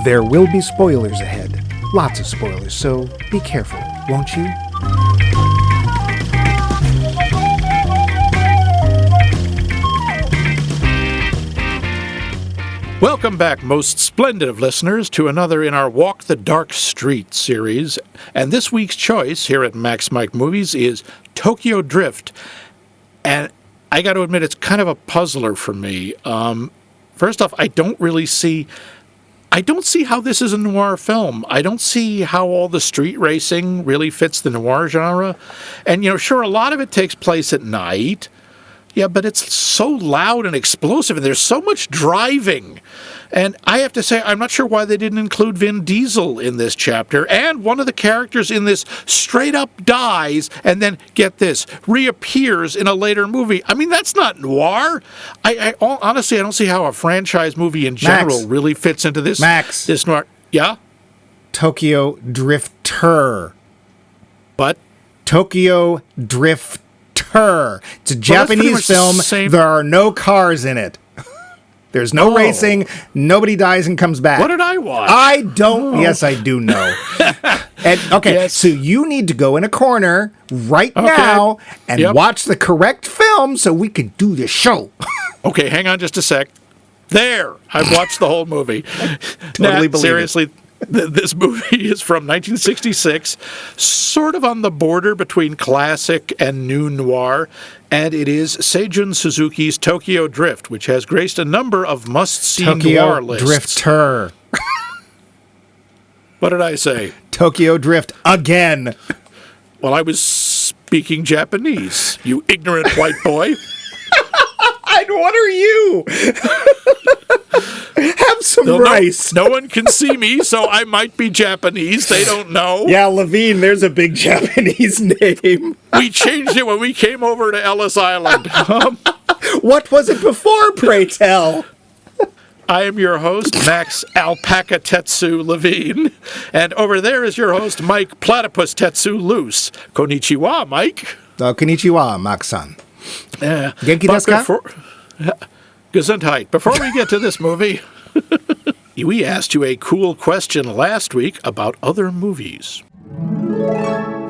There will be spoilers ahead. Lots of spoilers, so be careful, won't you? Welcome back, most splendid of listeners, to another in our Walk the Dark Street series. And this week's choice here at Max Mike Movies is Tokyo Drift. And I got to admit, it's kind of a puzzler for me. First off, I don't see how this is a noir film. I don't see how all the street racing really fits the noir genre. And, sure, a lot of it takes place at night. Yeah, but it's so loud and explosive, and there's so much driving. And I have to say, I'm not sure why they didn't include Vin Diesel in this chapter. And one of the characters in this straight up dies, and then, get this, reappears in a later movie. I mean, that's not noir. Honestly, I don't see how a franchise movie in general really fits into this. This noir. Yeah? Tokyo Drifter. But? Tokyo Drifter. It's a Japanese film. There are no cars in it. There's no racing. Nobody dies and comes back. What did I watch? I don't. Yes, I do know. So you need to go in a corner right now and watch the correct film so we can do the show. Okay, hang on just a sec. There, I've watched the whole movie. Totally believe seriously. This movie is from 1966, sort of on the border between classic and new noir, and it is Seijun Suzuki's Tokyo Drift, which has graced a number of must-see noir lists. Drifter. What did I say? Tokyo Drift again. Well, I was speaking Japanese, you ignorant white boy. And what are you? Have some rice. No one can see me, so I might be Japanese. They don't know. Yeah, Levine, there's a big Japanese name. We changed it when we came over to Ellis Island. What was it before, pray tell? I am your host, Max Alpaca Tetsu Levine. And over there is your host, Mike Platypus Tetsu Loose. Kon'nichiwa, Mike. Konnichiwa, Max-san. Genki desu ka? Gesundheit. Before we get to this movie, we asked you a cool question last week about other movies.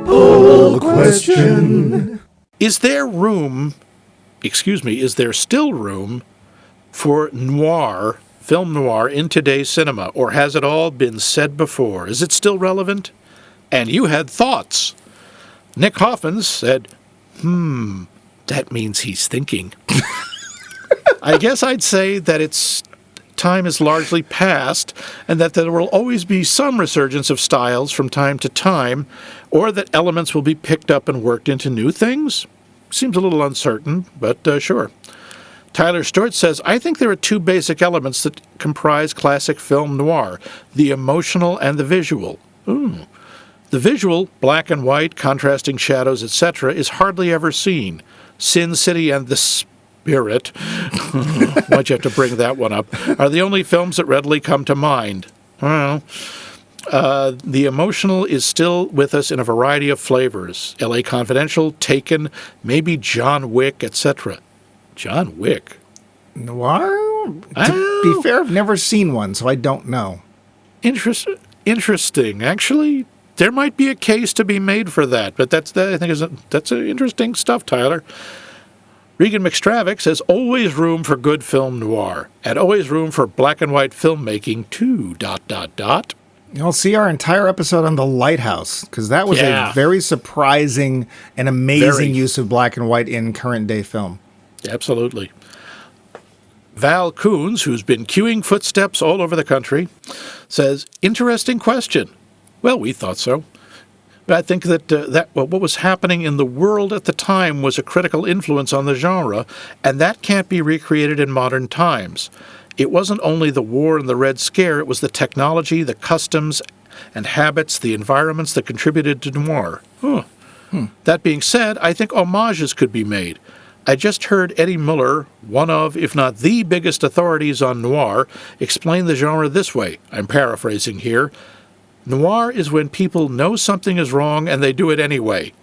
Poll question. Is there still room for noir, film noir, in today's cinema? Or has it all been said before? Is it still relevant? And you had thoughts. Nick Hoffman said, that means he's thinking. I guess I'd say that its time is largely past, and that there will always be some resurgence of styles from time to time, or that elements will be picked up and worked into new things. Seems a little uncertain, but sure. Tyler Stewart says, I think there are two basic elements that comprise classic film noir, the emotional and the visual. The visual, black and white, contrasting shadows, etc., is hardly ever seen. Sin City and The Spirit, why'd you have to bring that one up, are the only films that readily come to mind. Well, the emotional is still with us in a variety of flavors. L.A. Confidential, Taken, maybe John Wick, etc. John Wick? Noir? To be fair, I've never seen one, so I don't know. Interesting. Actually, there might be a case to be made for that, but that's interesting stuff, Tyler. Regan McStravick says, always room for good film noir, and always room for black and white filmmaking too, ... You'll see our entire episode on The Lighthouse, because that was a very surprising and amazing use of black and white in current day film. Absolutely. Val Coons, who's been queuing footsteps all over the country, says, interesting question. Well, we thought so. But I think that what was happening in the world at the time was a critical influence on the genre, and that can't be recreated in modern times. It wasn't only the war and the Red Scare, it was the technology, the customs and habits, the environments that contributed to noir. That being said, I think homages could be made. I just heard Eddie Muller, one of, if not the biggest authorities on noir, explain the genre this way. I'm paraphrasing here. Noir is when people know something is wrong and they do it anyway.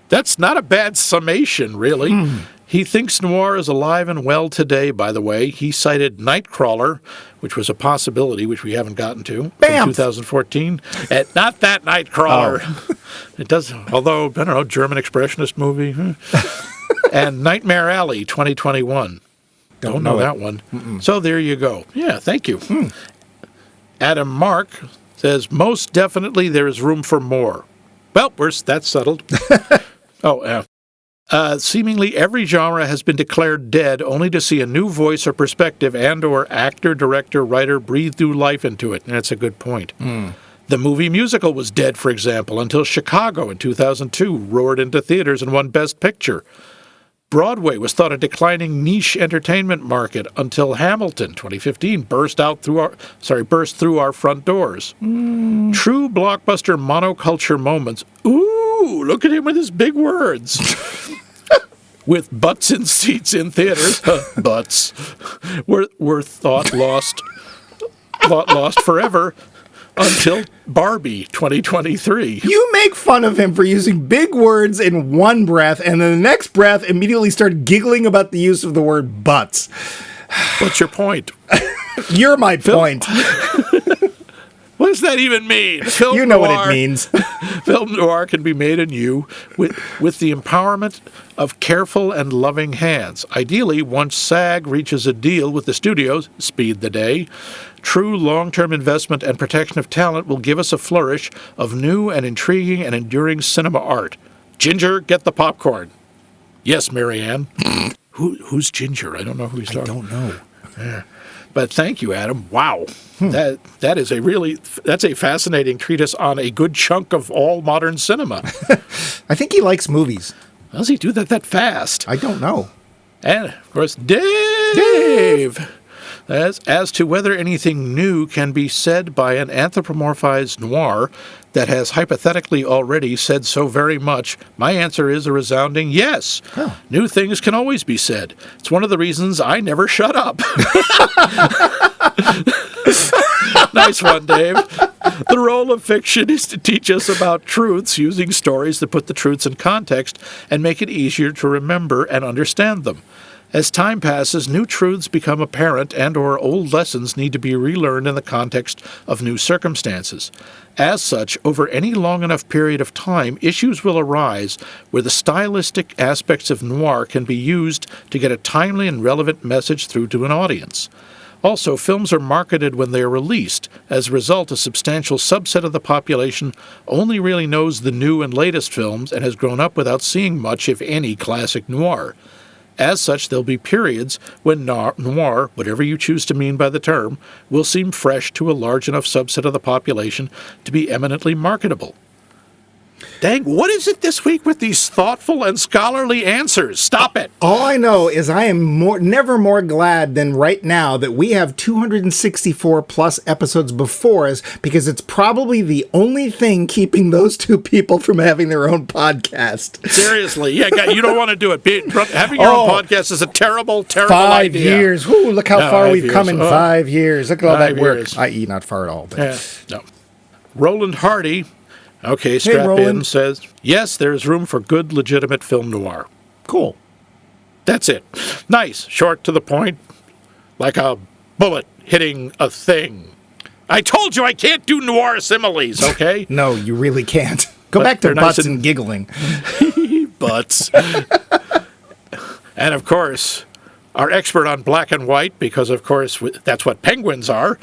That's not a bad summation, really. He thinks noir is alive and well today, by the way. He cited Nightcrawler, which was a possibility, which we haven't gotten to, Bam! from 2014. Not that Nightcrawler. Oh. It does, although, I don't know, German Expressionist movie. And Nightmare Alley, 2021. Don't know that one. Mm-mm. So there you go. Yeah, thank you. Adam Mark says, most definitely there is room for more. Well, that's settled. Seemingly every genre has been declared dead only to see a new voice or perspective and or actor, director, writer breathe new life into it. And that's a good point. The movie musical was dead, for example, until Chicago in 2002 roared into theaters and won Best Picture. Broadway was thought a declining niche entertainment market until Hamilton, 2015, burst through our front doors. True blockbuster monoculture moments. Ooh, look at him with his big words. With butts in seats in theaters, butts, were thought lost forever until Barbie 2023. You make fun of him for using big words in one breath, and then the next breath immediately start giggling about the use of the word butts. What's your point? You're my point. What does that even mean? Film you know noir, what it means. Film noir can be made anew with the empowerment of careful and loving hands. Ideally, once SAG reaches a deal with the studios, speed the day, true long-term investment and protection of talent will give us a flourish of new and intriguing and enduring cinema art. Ginger, get the popcorn. Yes, Marianne. Who's Ginger? I don't know who he's talking. I don't know. Yeah. But thank you, Adam. Wow. That is that's a fascinating treatise on a good chunk of all modern cinema. I think he likes movies. How does he do that fast? I don't know. And, of course, Dave. As to whether anything new can be said by an anthropomorphized noir that has hypothetically already said so very much, my answer is a resounding yes. Oh. New things can always be said. It's one of the reasons I never shut up. Nice one, Dave. The role of fiction is to teach us about truths using stories that put the truths in context and make it easier to remember and understand them. As time passes, new truths become apparent and or old lessons need to be relearned in the context of new circumstances. As such, over any long enough period of time, issues will arise where the stylistic aspects of noir can be used to get a timely and relevant message through to an audience. Also, films are marketed when they are released. As a result, a substantial subset of the population only really knows the new and latest films and has grown up without seeing much, if any, classic noir. As such, there'll be periods when noir, whatever you choose to mean by the term, will seem fresh to a large enough subset of the population to be eminently marketable. Dang, what is it this week with these thoughtful and scholarly answers? Stop it. All I know is I am never more glad than right now that we have 264 plus episodes before us, because it's probably the only thing keeping those two people from having their own podcast. Seriously. Yeah, you don't want to do it. Having your own podcast is a terrible, terrible idea. 5 years. Woo, look how far we've come in 5 years. Look at all that work. I.e. not far at all. But. No. Roland Hardy... Okay, strap in, says, yes, there is room for good, legitimate film noir. Cool. That's it. Nice, short to the point, like a bullet hitting a thing. I told you I can't do noir similes, okay? No, you really can't. Go back to butts and giggling. Butts. And, of course, our expert on black and white, because, of course, that's what penguins are.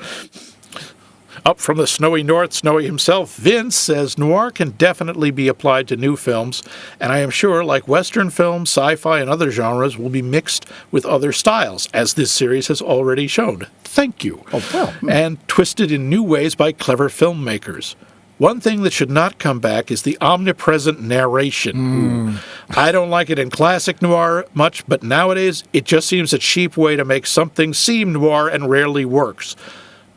Up from the snowy north, Snowy himself, Vince says noir can definitely be applied to new films, and I am sure, like Western films, sci-fi, and other genres, will be mixed with other styles, as this series has already shown. Thank you. Oh, well. And twisted in new ways by clever filmmakers. One thing that should not come back is the omnipresent narration. I don't like it in classic noir much, but nowadays it just seems a cheap way to make something seem noir and rarely works.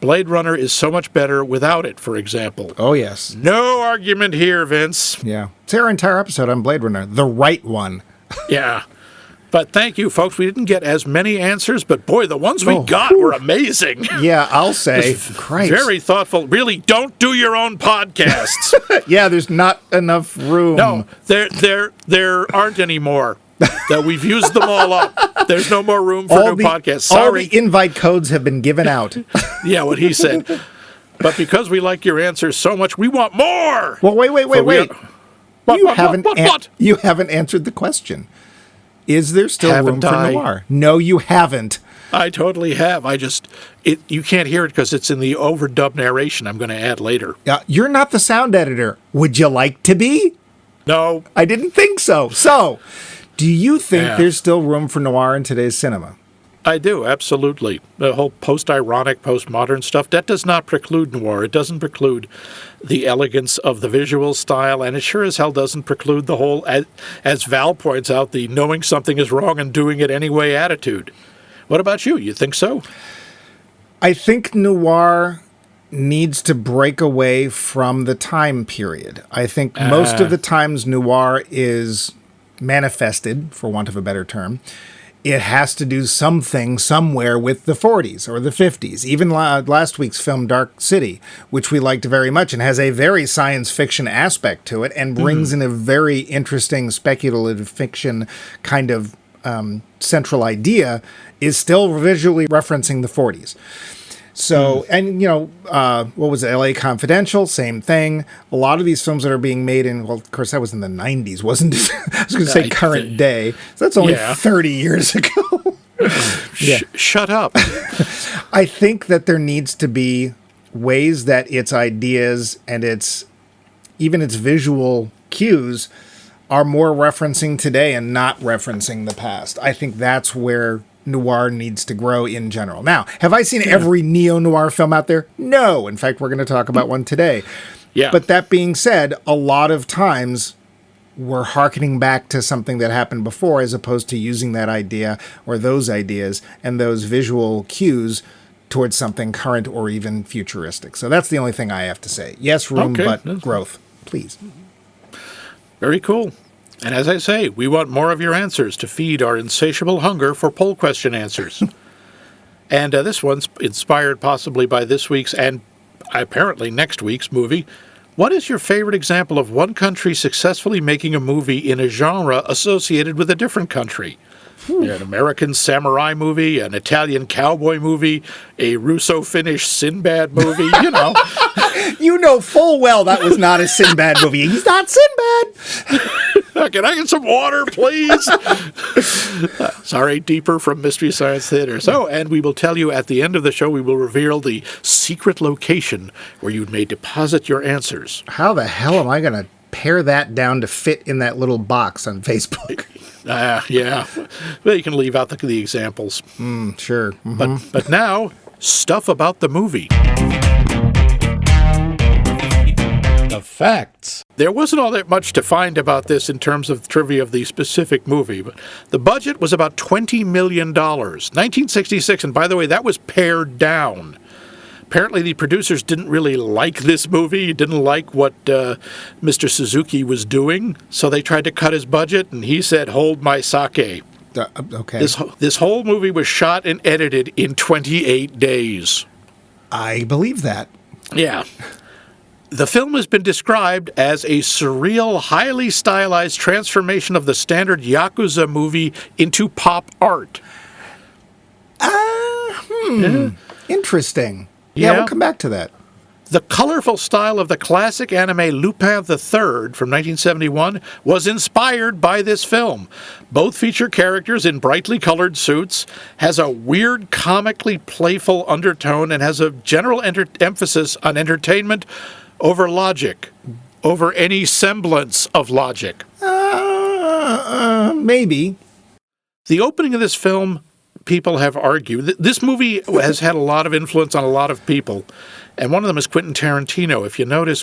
Blade Runner is so much better without it, for example. Oh, yes. No argument here, Vince. Yeah. It's our entire episode on Blade Runner. The right one. Yeah. But thank you, folks. We didn't get as many answers, but boy, the ones we got were amazing. Yeah, I'll say. Christ. Very thoughtful. Really, don't do your own podcasts. Yeah, there's not enough room. No, there aren't any more. that we've used them all up. There's no more room for new podcasts. Sorry. All the invite codes have been given out. Yeah, what he said. But because we like your answers so much, we want more. Well, wait. What? You haven't answered the question. Is there still room for noir? No, you haven't. I totally have. You can't hear it because it's in the overdub narration I'm going to add later. You're not the sound editor. Would you like to be? No. I didn't think so. So, do you think there's still room for noir in today's cinema? I do, absolutely. The whole post-ironic, postmodern stuff, that does not preclude noir. It doesn't preclude the elegance of the visual style, and it sure as hell doesn't preclude the whole, as Val points out, the knowing something is wrong and doing it anyway attitude. What about you? You think so? I think noir needs to break away from the time period. I think most of the times noir is manifested, for want of a better term, it has to do something somewhere with the 40s or the 50s. Even last week's film, Dark City, which we liked very much and has a very science fiction aspect to it and brings in a very interesting speculative fiction kind of central idea, is still visually referencing the 40s. So, and, what was it, L.A. Confidential? Same thing. A lot of these films that are being made in, well, of course, that was in the 90s, wasn't it? I was going to say current day. So that's only 30 years ago. Shut up. I think that there needs to be ways that its ideas and even its visual cues are more referencing today and not referencing the past. I think that's where noir needs to grow in general. Now, have I seen every neo-noir film out there? No. In fact, we're going to talk about one today. Yeah. But that being said, a lot of times we're hearkening back to something that happened before as opposed to using that idea or those ideas and those visual cues towards something current or even futuristic. So that's the only thing I have to say. Yes, room, but growth, please. Very cool. And as I say, we want more of your answers to feed our insatiable hunger for poll question answers. And this one's inspired possibly by this week's and apparently next week's movie. What is your favorite example of one country successfully making a movie in a genre associated with a different country? An American samurai movie, an Italian cowboy movie, a Russo-Finnish Sinbad movie, You know full well that was not a Sinbad movie. He's not Sinbad. Can I get some water, please? Sorry, deeper from Mystery Science Theater. So, and we will tell you at the end of the show, we will reveal the secret location where you may deposit your answers. How the hell am I going to pare that down to fit in that little box on Facebook? Yeah. Well, you can leave out the examples. Sure. Mm-hmm. But now, stuff about the movie. The facts. There wasn't all that much to find about this in terms of trivia of the specific movie, but the budget was about $20 million. 1966, and by the way, that was pared down. Apparently the producers didn't really like this movie, didn't like what Mr. Suzuki was doing, so they tried to cut his budget, and he said, hold my sake. Okay. This whole movie was shot and edited in 28 days. I believe that. Yeah. The film has been described as a surreal, highly stylized transformation of the standard Yakuza movie into pop art. Interesting. Yeah, we'll come back to that. The colorful style of the classic anime Lupin III from 1971 was inspired by this film. Both feature characters in brightly colored suits, has a weird, comically playful undertone, and has a general emphasis on entertainment over logic, over any semblance of logic. Maybe. The opening of this film, people have argued, this movie has had a lot of influence on a lot of people, and one of them is Quentin Tarantino. If you notice,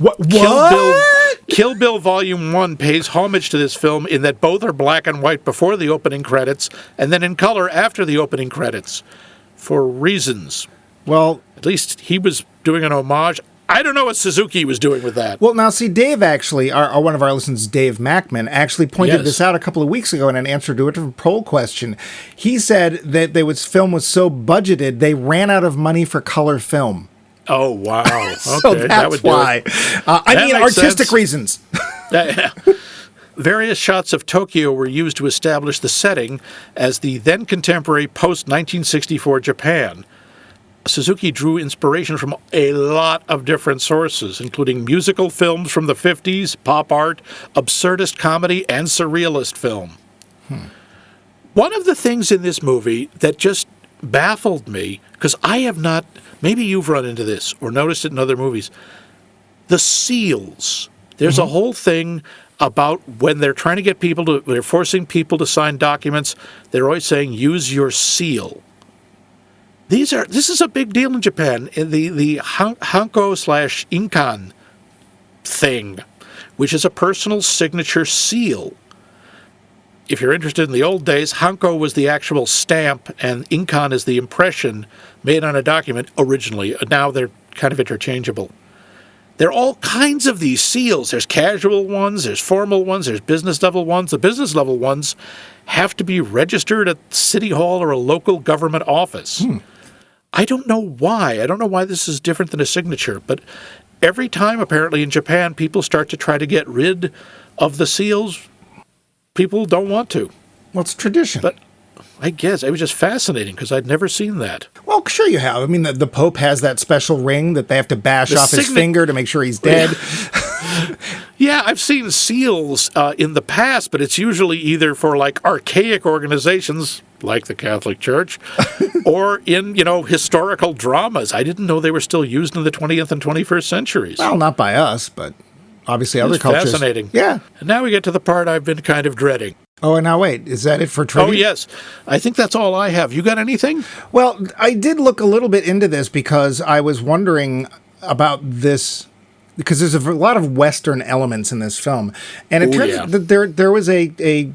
Kill Bill Volume 1 pays homage to this film in that both are black and white before the opening credits, and then in color after the opening credits, for reasons. Well, at least he was doing an homage. I don't know what Suzuki was doing with that. Well, now, see, Dave actually, one of our listeners, Dave Mackman, actually pointed this out a couple of weeks ago in an answer to a different poll question. He said that film was so budgeted, they ran out of money for color film. Oh, wow. Okay, so that's why. I mean, artistic reasons. Various shots of Tokyo were used to establish the setting as the then-contemporary post-1964 Japan. Suzuki drew inspiration from a lot of different sources, including musical films from the 50s, pop art, absurdist comedy, and surrealist film. One of the things in this movie that just baffled me, because I have not, maybe you've run into this or noticed it in other movies, the seals. There's a whole thing about when they're trying to get people to, they're forcing people to sign documents, they're always saying, use your seal. This is a big deal in Japan. The hanko/inkan thing, which is a personal signature seal. If you're interested in the old days, hanko was the actual stamp, and inkan is the impression made on a document originally. Now they're kind of interchangeable. There are all kinds of these seals. There's casual ones, there's formal ones, there's business level ones. The business level ones have to be registered at City Hall or a local government office. I don't know why. I don't know why this is different than a signature, but every time apparently in Japan people start to try to get rid of the seals, people don't want to. Well, it's tradition. But I guess it was just fascinating because I'd never seen that. Well, sure you have. I mean, the Pope has that special ring that they have to bash off his finger to make sure he's dead. Yeah, I've seen seals in the past, but it's usually either for like archaic organizations like the Catholic Church or in, historical dramas. I didn't know they were still used in the 20th and 21st centuries. Well, not by us, but obviously other cultures. Fascinating. Yeah. And now we get to the part I've been kind of dreading. Oh, and now wait, is that it for trivia? Oh, yes. I think that's all I have. You got anything? Well, I did look a little bit into this because I was wondering about this, because there's a lot of Western elements in this film. And it turns out that there was a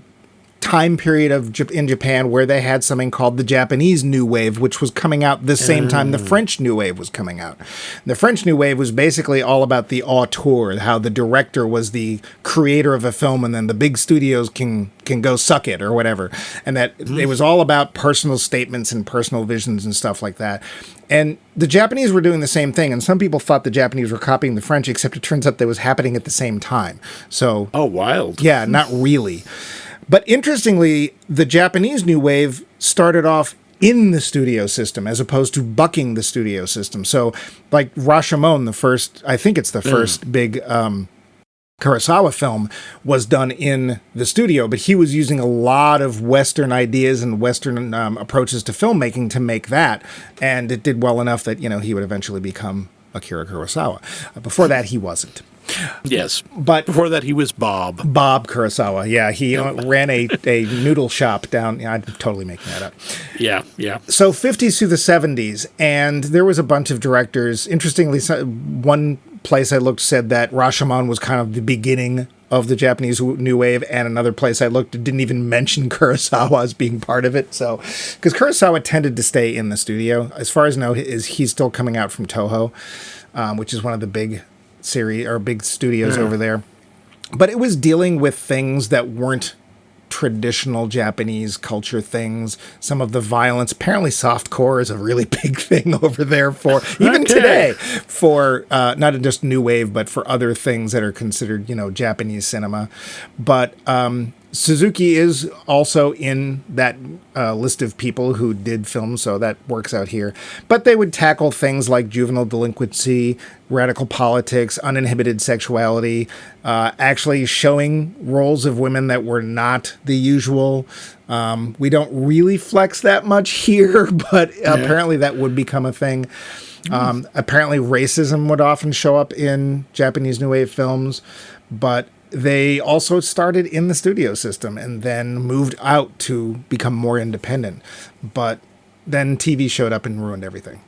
time period in Japan where they had something called the Japanese New Wave, which was coming out the same time the French New Wave was coming out. The French New Wave was basically all about the auteur, how the director was the creator of a film and then the big studios can go suck it or whatever. And that it was all about personal statements and personal visions and stuff like that. And the Japanese were doing the same thing, and some people thought the Japanese were copying the French, except it turns out that was happening at the same time. So, oh, wild. Yeah, not really. But interestingly, the Japanese New Wave started off in the studio system as opposed to bucking the studio system. So, like Rashomon, I think it's the first big Kurosawa film, was done in the studio, but he was using a lot of Western ideas and Western approaches to filmmaking to make that, and it did well enough that, he would eventually become Akira Kurosawa. Before that, he wasn't. Yes, but before that he was Bob Kurosawa. Yeah, he ran a noodle shop down. Yeah, I'm totally making that up. Yeah. So 50s through the 70s, and there was a bunch of directors. Interestingly, one place I looked said that Rashomon was kind of the beginning of the Japanese New Wave, and another place I looked didn't even mention Kurosawa as being part of it. So, because Kurosawa tended to stay in the studio, as far as I know, he's still coming out from Toho, which is one of the big series or big studios over there. But it was dealing with things that weren't traditional Japanese culture things. Some of the violence, apparently softcore is a really big thing over there for even today, for not just new wave, but for other things that are considered, Japanese cinema. But Suzuki is also in that list of people who did films, so that works out here. But they would tackle things like juvenile delinquency, radical politics, uninhibited sexuality, actually showing roles of women that were not the usual. We don't really flex that much here, but apparently that would become a thing. Apparently racism would often show up in Japanese New Wave films, but they also started in the studio system and then moved out to become more independent. But then TV showed up and ruined everything.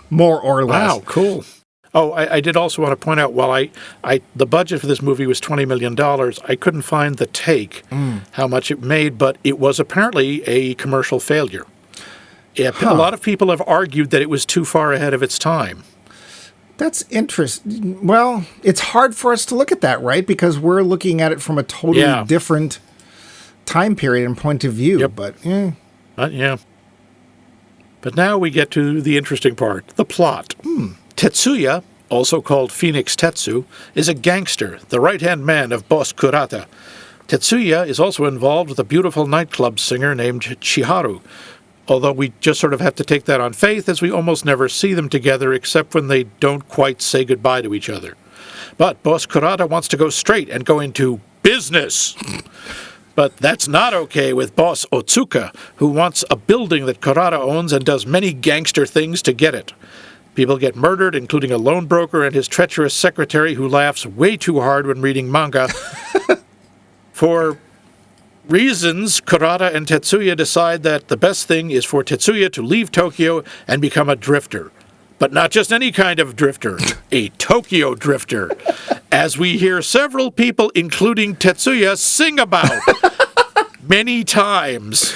More or less. Wow, cool. Oh, I did also want to point out, while the budget for this movie was $20 million, I couldn't find the take, how much it made, but it was apparently a commercial failure. A lot of people have argued that it was too far ahead of its time. That's interesting. Well, it's hard for us to look at that, right? Because we're looking at it from a totally different time period and point of view. Yep. But But now we get to the interesting part, the plot. Tetsuya, also called Phoenix Tetsu, is a gangster, the right-hand man of boss Kurata. Tetsuya is also involved with a beautiful nightclub singer named Chiharu, although we just sort of have to take that on faith, as we almost never see them together except when they don't quite say goodbye to each other. But Boss Kurata wants to go straight and go into business. But that's not okay with Boss Otsuka, who wants a building that Kurata owns and does many gangster things to get it. People get murdered, including a loan broker and his treacherous secretary who laughs way too hard when reading manga. For reasons, Kurata and Tetsuya decide that the best thing is for Tetsuya to leave Tokyo and become a drifter. But not just any kind of drifter, a Tokyo drifter, as we hear several people, including Tetsuya, sing about many times.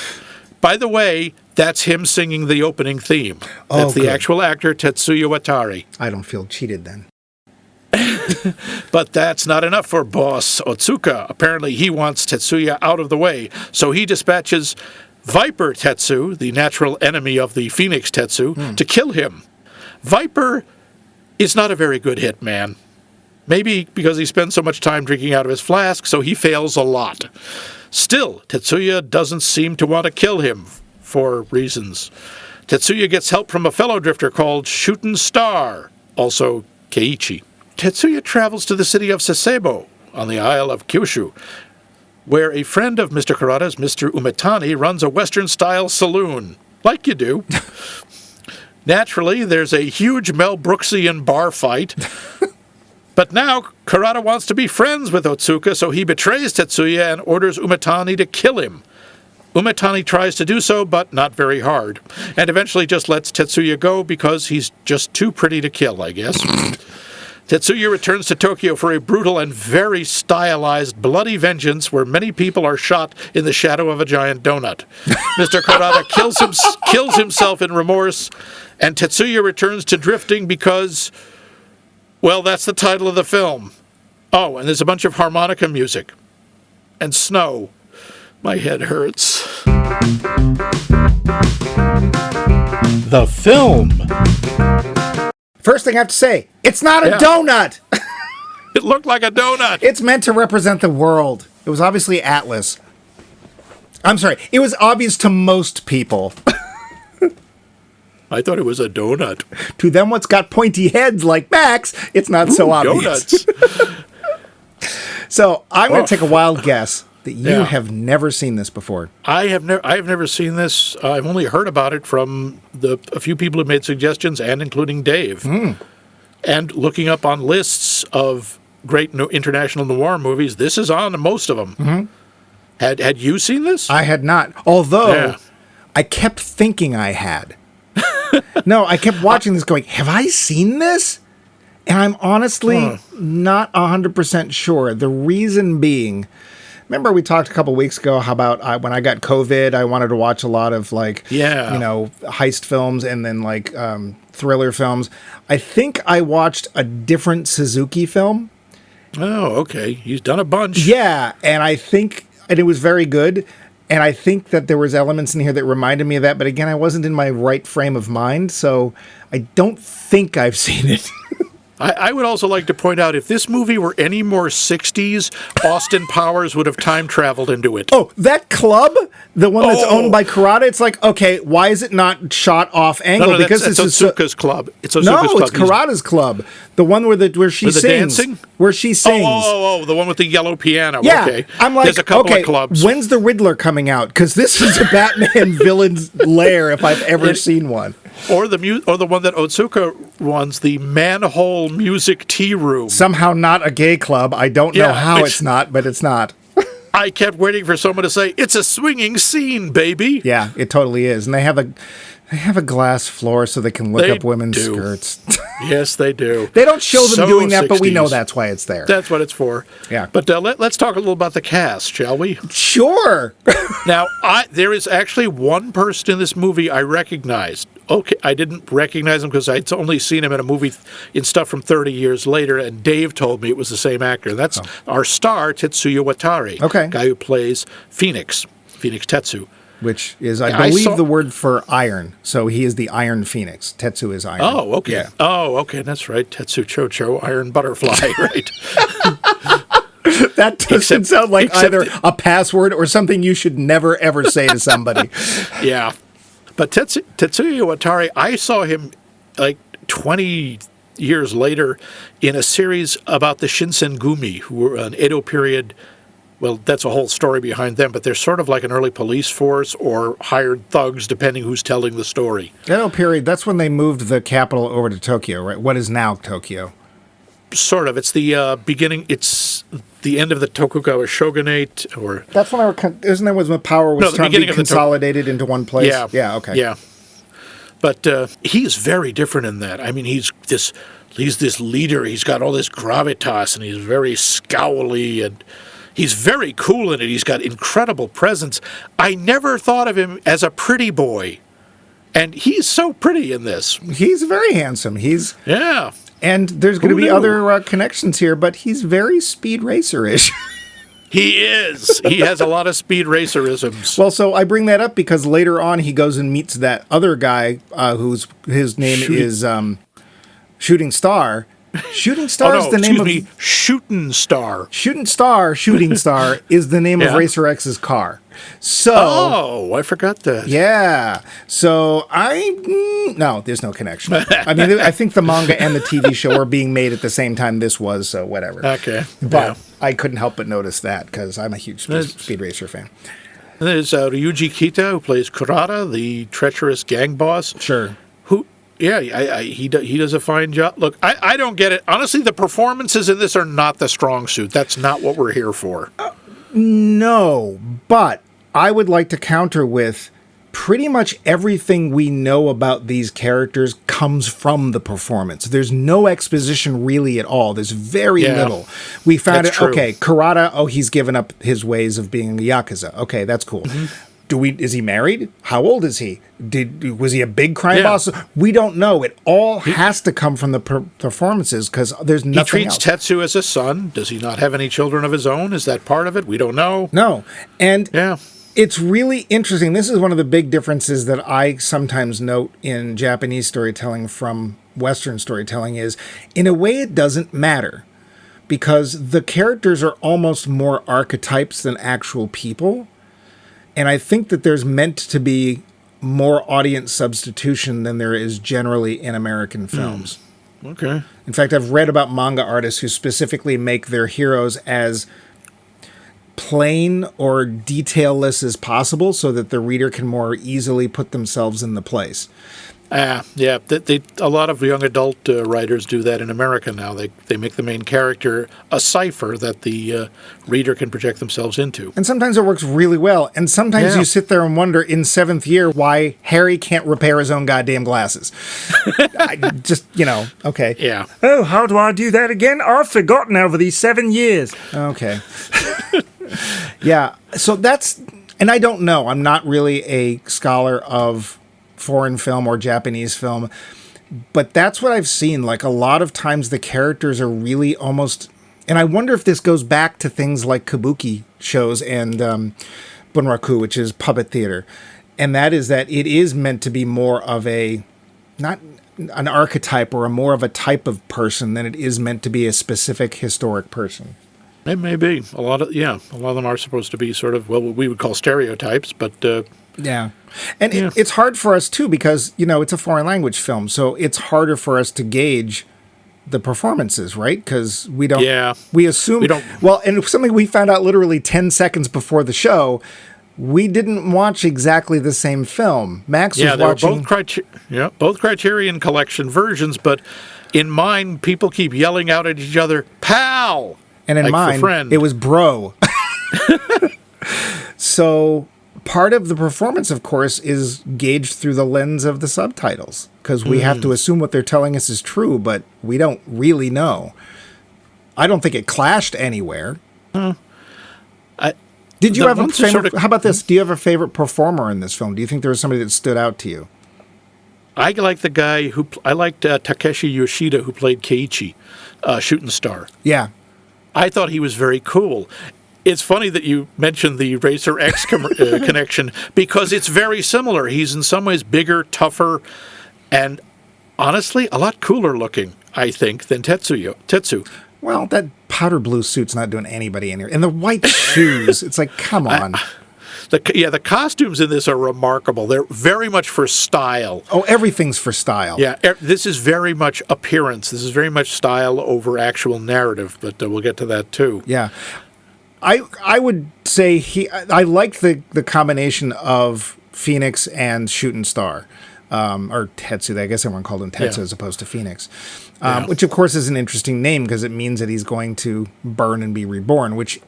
By the way, that's him singing the opening theme. That's the actual actor, Tetsuya Watari. I don't feel cheated then. But that's not enough for Boss Otsuka. Apparently he wants Tetsuya out of the way, so he dispatches Viper Tetsu, the natural enemy of the Phoenix Tetsu, to kill him. Viper is not a very good hitman. Maybe because he spends so much time drinking out of his flask, so he fails a lot. Still, Tetsuya doesn't seem to want to kill him, for reasons. Tetsuya gets help from a fellow drifter called Shootin' Star, also Keiichi. Tetsuya travels to the city of Sasebo, on the Isle of Kyushu, where a friend of Mr. Kurata's, Mr. Umetani, runs a Western-style saloon, like you do. Naturally, there's a huge Mel Brooksian bar fight. But now, Kurata wants to be friends with Otsuka, so he betrays Tetsuya and orders Umetani to kill him. Umetani tries to do so, but not very hard, and eventually just lets Tetsuya go because he's just too pretty to kill, I guess. Tetsuya returns to Tokyo for a brutal and very stylized bloody vengeance where many people are shot in the shadow of a giant donut. Mr. Kurata kills himself in remorse, and Tetsuya returns to drifting because, well, that's the title of the film. Oh, and there's a bunch of harmonica music. And snow. My head hurts. The film. First thing I have to say, it's not a donut. It looked like a donut. It's meant to represent the world. It was obviously Atlas. I'm sorry. It was obvious to most people. I thought it was a donut. To them, what's got pointy heads like Max, it's not so obvious. Donuts. So I'm going to take a wild guess that you have never seen this before. I have never seen this. I've only heard about it from a few people who made suggestions, and including Dave. And looking up on lists of great international noir movies, this is on most of them. Had you seen this? I had not. Although I kept thinking I had. No, I kept watching this going, have I seen this? And I'm honestly not 100% sure. The reason being, remember we talked a couple weeks ago how about when I got COVID, I wanted to watch a lot of heist films and then thriller films. I think I watched a different Suzuki film. Oh, okay. He's done a bunch. Yeah, and it was very good. And I think that there was elements in here that reminded me of that. But again, I wasn't in my right frame of mind, so I don't think I've seen it. I would also like to point out, if this movie were any more 60s, Austin Powers would have time traveled into it. Oh, that club? The one that's owned by Kurata? It's like, okay, why is it not shot off angle? No, because it's Otsuka's club. It's Otsuka's club. It's Kurata's club. The one where she sings. Dancing? Where she sings. The one with the yellow piano. Yeah. Okay. I'm like, there's a couple of clubs. When's the Riddler coming out? Because this is a Batman villain's lair if I've ever seen one. Or the one that Otsuka runs, the Manhole Music Tea Room. Somehow not a gay club. I don't know how it's not, but it's not. I kept waiting for someone to say, it's a swinging scene, baby. Yeah, it totally is. And they have a glass floor so they can look up women's skirts. Yes, they do. They don't show them doing that, but we know that's why it's there. That's what it's for. Yeah. But let's talk a little about the cast, shall we? Sure. Now, there is actually one person in this movie I recognized. Okay, I didn't recognize him because I'd only seen him in a movie in stuff from 30 years later, and Dave told me it was the same actor. That's our star, Tetsuya Watari. Okay. Guy who plays Phoenix Tetsu. Which is, I believe, the word for iron. So he is the Iron Phoenix. Tetsu is iron. Oh, okay. Yeah. Oh, okay. That's right. Tetsu Chocho, Iron Butterfly, right. That doesn't sound like either a password or something you should never, ever say to somebody. Yeah. But Tetsuya Watari, I saw him like 20 years later in a series about the Shinsengumi, who were an Edo period. Well, that's a whole story behind them, but they're sort of like an early police force or hired thugs, depending who's telling the story. Edo period, that's when they moved the capital over to Tokyo, right? What is now Tokyo? Sort of. It's the beginning. It's the end of the Tokugawa shogunate, or that's when isn't that when power was trying to be consolidated into one place? Yeah. Yeah. Okay. Yeah. But he's very different in that. I mean, he's this leader. He's got all this gravitas, and he's very scowly, and he's very cool in it. He's got incredible presence. I never thought of him as a pretty boy, and he's so pretty in this. He's very handsome. Yeah. And there's going to be other connections here, but he's very Speed Racer-ish. He is. He has a lot of Speed Racer-isms. Well, so I bring that up because later on he goes and meets that other guy his name is Shooting Star. Shooting Star is the name of... Shooting Star. Shooting Star is the name of Racer X's car. So... Oh, I forgot that. Yeah. So no, there's no connection. I mean, I think the manga and the TV show are being made at the same time this was, so whatever. Okay. But I couldn't help but notice that because I'm a huge Speed Racer fan. And there's Ryuji Kita, who plays Kurata, the treacherous gang boss. Sure. He does a fine job. Look, I don't get it. Honestly, the performances in this are not the strong suit. That's not what we're here for. No, but I would like to counter with pretty much everything we know about these characters comes from the performance. There's no exposition really at all. There's very little. We found it. True. Okay, Kurata, he's given up his ways of being a Yakuza. Okay, that's cool. Mm-hmm. Is he married? How old is he? Was he a big crime boss? We don't know. It all has to come from the performances because there's nothing else. He treats Tetsu as a son. Does he not have any children of his own? Is that part of it? We don't know. No. And it's really interesting. This is one of the big differences that I sometimes note in Japanese storytelling from Western storytelling is, in a way, it doesn't matter because the characters are almost more archetypes than actual people. And I think that there's meant to be more audience substitution than there is generally in American films. Okay. In fact, I've read about manga artists who specifically make their heroes as plain or detailless as possible so that the reader can more easily put themselves in the place. A lot of young adult writers do that in America now. They make the main character a cipher that the reader can project themselves into. And sometimes it works really well. And sometimes you sit there and wonder in seventh year why Harry can't repair his own goddamn glasses. Okay. Yeah. Oh, how do I do that again? I've forgotten over these 7 years. Okay. Yeah. So and I don't know. I'm not really a scholar of foreign film or Japanese film, but that's what I've seen. Like a lot of times the characters are really almost, and I wonder if this goes back to things like kabuki shows and bunraku, which is puppet theater, and that is that it is meant to be more of not an archetype or more of a type of person than it is meant to be a specific historic person. It may be. A lot of them are supposed to be sort of, what we would call stereotypes, but yeah. And it's hard for us, too, because, it's a foreign language film. So it's harder for us to gauge the performances, right? Because we don't... Yeah. We assume... We don't... Well, and something we found out literally 10 seconds before the show, we didn't watch exactly the same film. Max was watching... both Criterion Collection versions, but in mine, people keep yelling out at each other, "Pal!" And in mine, it was "Bro." So... part of the performance, of course, is gauged through the lens of the subtitles because we have to assume what they're telling us is true, but we don't really know. I don't think it clashed anywhere. Did you have a favorite? How about this? Do you have a favorite performer in this film? Do you think there was somebody that stood out to you? I like the guy I liked Takeshi Yoshida, who played Keiichi, Shooting Star. Yeah. I thought he was very cool. It's funny that you mentioned the Racer X connection because it's very similar. He's in some ways bigger, tougher, and honestly, a lot cooler looking, I think, than Tetsu. Well, that powder blue suit's not doing anybody any. And the white shoes, it's like, come on. The costumes in this are remarkable. They're very much for style. Oh, everything's for style. Yeah, this is very much appearance. This is very much style over actual narrative, but we'll get to that too. Yeah. I would say I like the combination of Phoenix and Shooting Star. Or Tetsu, I guess everyone called him Tetsu as opposed to Phoenix. Which, of course, is an interesting name because it means that he's going to burn and be reborn, which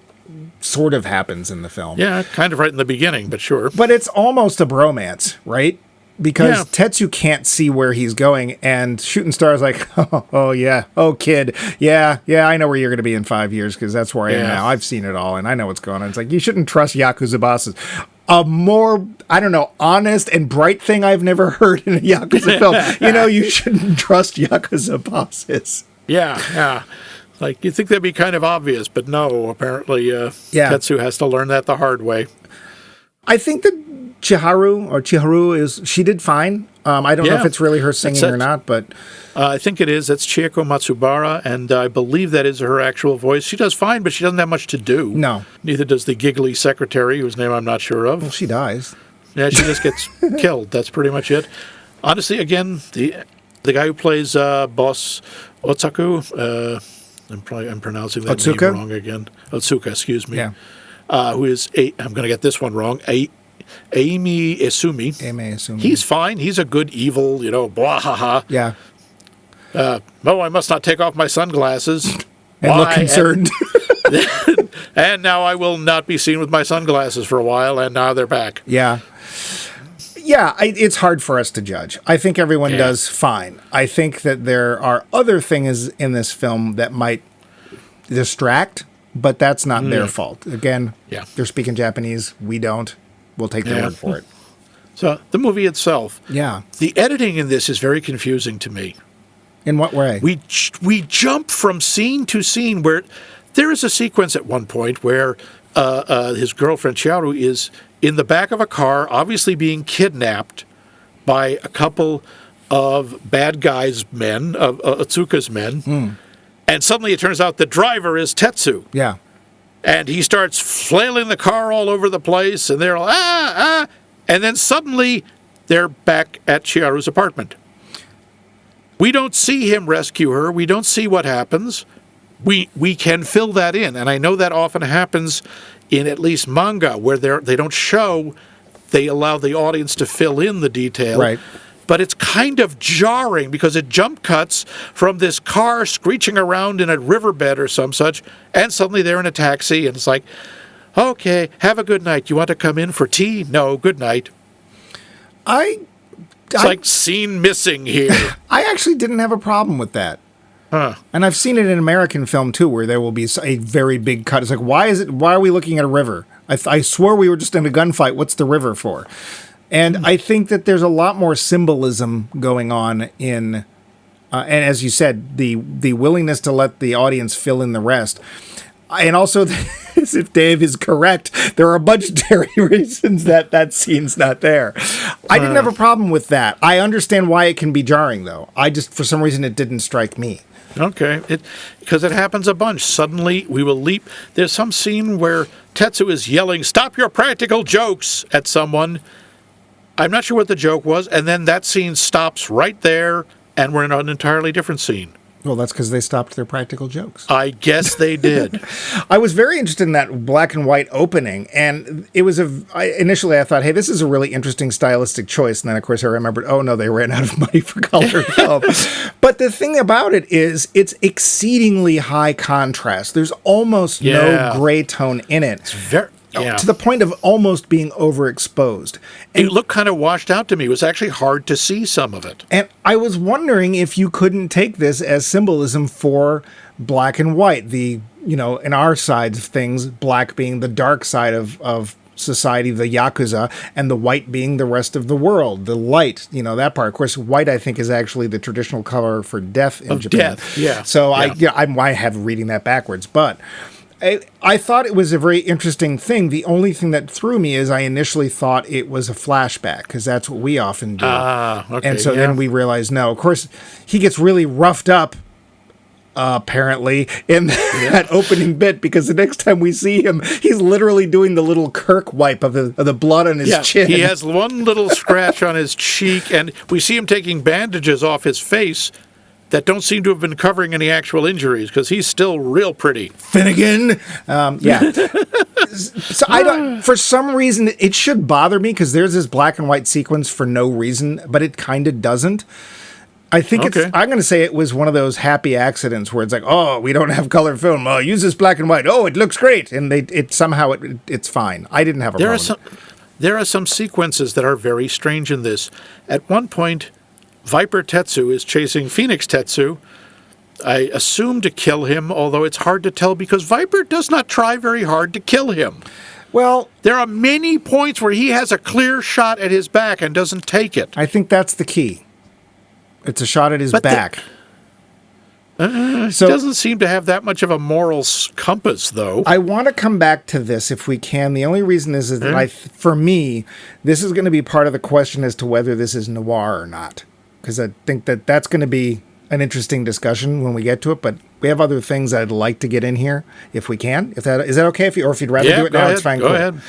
sort of happens in the film. Yeah, kind of right in the beginning, but sure. But it's almost a bromance, right? Because Tetsu can't see where he's going, and Shooting Star is like, oh, yeah, oh, kid, yeah, I know where you're going to be in 5 years because that's where I am now. I've seen it all, and I know what's going on. It's like, you shouldn't trust Yakuza bosses. A more, I don't know, honest and bright thing I've never heard in a Yakuza film. You shouldn't trust Yakuza bosses. Yeah. Like, you'd think that'd be kind of obvious, but no, apparently Tetsu has to learn that the hard way. I think that Chiharu she did fine. I don't know if it's really her singing or not, but I think it is. That's Chieko Matsubara, and I believe that is her actual voice. She does fine, but she doesn't have much to do. No. Neither does the giggly secretary, whose name I'm not sure of. Well, she dies. Yeah, she just gets killed. That's pretty much it. Honestly, again, the guy who plays Boss Otsuka, I'm pronouncing that name wrong again. Otsuka, excuse me. Yeah. Who is I'm going to get this one wrong. Amy Isumi. He's fine. He's a good evil, blah ha ha. Yeah. No, I must not take off my sunglasses. And look concerned. And now I will not be seen with my sunglasses for a while, and now they're back. Yeah. Yeah, it's hard for us to judge. I think everyone does fine. I think that there are other things in this film that might distract, but that's not their fault. Again, they're speaking Japanese. We don't. We'll take their word for it. So the movie itself. Yeah. The editing in this is very confusing to me. In what way? We jump from scene to scene where there is a sequence at one point where his girlfriend Chiharu is in the back of a car, obviously being kidnapped by a couple of bad guys' men, of Otsuka's men. And suddenly it turns out the driver is Tetsu. Yeah. And he starts flailing the car all over the place, and they're like, and then suddenly they're back at Chiharu's apartment. We don't see him rescue her. We don't see what happens. We can fill that in, and I know that often happens in at least manga, where they don't show, they allow the audience to fill in the detail. Right. But it's kind of jarring because it jump cuts from this car screeching around in a riverbed or some such, and suddenly they're in a taxi, and it's like, okay, have a good night. You want to come in for tea? No, good night. It's like scene missing here. I actually didn't have a problem with that. And I've seen it in American film, too, where there will be a very big cut. It's like, why are we looking at a river? I swore we were just in a gunfight. What's the river for? And I think that there's a lot more symbolism going on in, and as you said, the willingness to let the audience fill in the rest. And also, if Dave is correct, there are budgetary reasons that scene's not there. I didn't have a problem with that. I understand why it can be jarring, though. For some reason, it didn't strike me. Okay, because it happens a bunch. Suddenly, we will leap. There's some scene where Tetsu is yelling, "Stop your practical jokes!" at someone. I'm not sure what the joke was, and then that scene stops right there, and we're in an entirely different scene. Well, that's because they stopped their practical jokes. I guess they did. I was very interested in that black and white opening, and it was initially I thought, hey, this is a really interesting stylistic choice, and then of course I remembered, oh no, they ran out of money for color film. But the thing about it is, it's exceedingly high contrast. There's almost no gray tone in it. It's very. Yeah. To the point of almost being overexposed. And it looked kind of washed out to me. It was actually hard to see some of it. And I was wondering if you couldn't take this as symbolism for black and white. In our side of things, black being the dark side of society, the Yakuza, and the white being the rest of the world, the light, that part. Of course, white, I think, is actually the traditional color for death in Japan. Death, yeah. So I have reading that backwards, but I thought it was a very interesting thing. The only thing that threw me is I initially thought it was a flashback, because that's what we often do. Okay, and so then we realized, no. Of course, he gets really roughed up apparently, in that opening bit, because the next time we see him, he's literally doing the little Kirk wipe of the blood on his chin. He has one little scratch on his cheek, and we see him taking bandages off his face that don't seem to have been covering any actual injuries, because he's still real pretty. Finnegan! Yeah. So I don't, for some reason, it should bother me, because there's this black and white sequence for no reason, but it kind of doesn't. I think I'm going to say it was one of those happy accidents where it's like, oh, we don't have color film. Oh, use this black and white. Oh, it looks great. And it's fine. I didn't have a problem. There are some sequences that are very strange in this. At one point, Viper Tetsu is chasing Phoenix Tetsu, I assume to kill him, although it's hard to tell because Viper does not try very hard to kill him. Well, there are many points where he has a clear shot at his back and doesn't take it. I think that's the key. It's a shot at his back. So doesn't seem to have that much of a moral compass, though. I want to come back to this if we can. The only reason is that for me, this is going to be part of the question as to whether this is noir or not. Because I think that's going to be an interesting discussion when we get to it. But we have other things I'd like to get in here if we can. Is that okay? Or if you'd rather do it now, ahead. it's fine. Go ahead.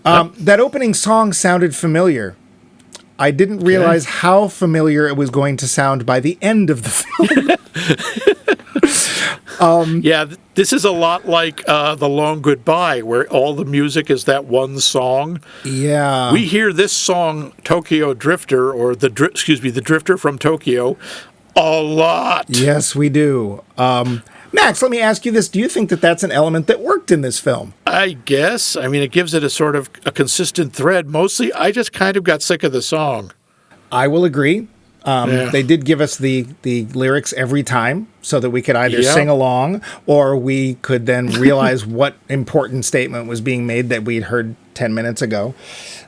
That opening song sounded familiar. I didn't realize how familiar it was going to sound by the end of the film. This is a lot like The Long Goodbye, where all the music is that one song. Yeah. We hear this song, Tokyo Drifter, or the Drifter from Tokyo, a lot. Yes, we do. Max, let me ask you this. Do you think that that's an element that worked in this film? I guess. I mean, it gives it a sort of a consistent thread. Mostly, I just kind of got sick of the song. I will agree. They did give us the lyrics every time so that we could either sing along or we could then realize what important statement was being made that we'd heard 10 minutes ago.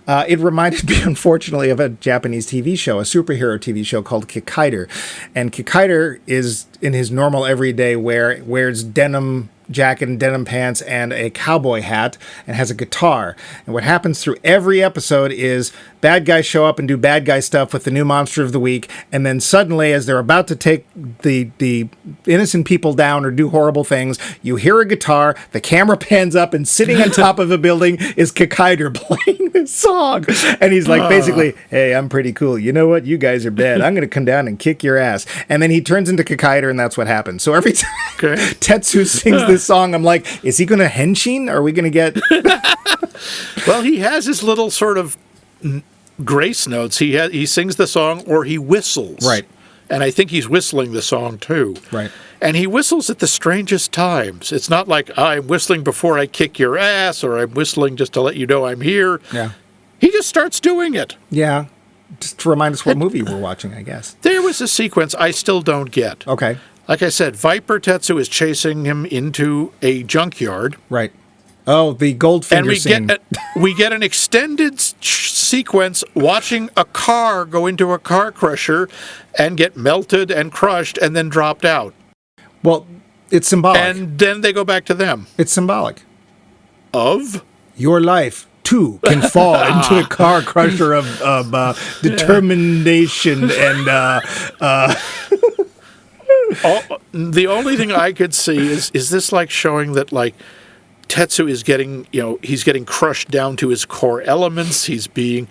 It reminded me, unfortunately, of a Japanese TV show, a superhero TV show called Kikaider. And Kikaider is, in his normal everyday wear, wears denim jacket and denim pants and a cowboy hat and has a guitar. And what happens through every episode is bad guys show up and do bad guy stuff with the new monster of the week. And then suddenly, as they're about to take the innocent people down or do horrible things, you hear a guitar, the camera pans up, and sitting on top of a building is Kikaider playing this song. And he's like, basically, hey, I'm pretty cool. You know what? You guys are bad. I'm going to come down and kick your ass. And then he turns into Kikaider, and that's what happens. So every time Tetsu sings this song, I'm like, is he going to henshin? Are we going to get... Well, he has his little sort of grace notes. He sings the song or he whistles. Right. And I think he's whistling the song, too. Right. And he whistles at the strangest times. It's not like, I'm whistling before I kick your ass, or I'm whistling just to let you know I'm here. Yeah. He just starts doing it. Yeah. Just to remind us what movie we're watching, I guess. There was a sequence I still don't get. Okay. Like I said, Viper Tetsu is chasing him into a junkyard. Right. Oh, the Goldfinger scene. We get an extended sequence watching a car go into a car crusher and get melted and crushed and then dropped out. Well, it's symbolic. And then they go back to them. It's symbolic. Of? Your life, too, can fall into a car crusher of determination and... the only thing I could see is this like showing that like Tetsu is getting, he's getting crushed down to his core elements. He's being,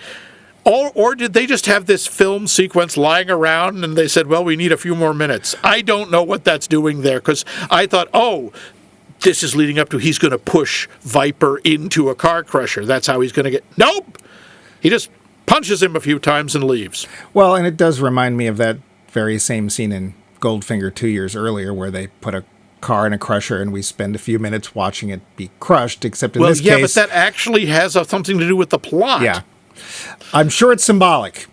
or did they just have this film sequence lying around and they said, well, we need a few more minutes? I don't know what that's doing there, because I thought, this is leading up to he's going to push Viper into a car crusher. That's how he's going to get. Nope. He just punches him a few times and leaves. Well, and it does remind me of that very same scene in Goldfinger 2 years earlier where they put a car in a crusher and we spend a few minutes watching it be crushed, except in this case... Well, yeah, but that actually has something to do with the plot. Yeah. I'm sure it's symbolic.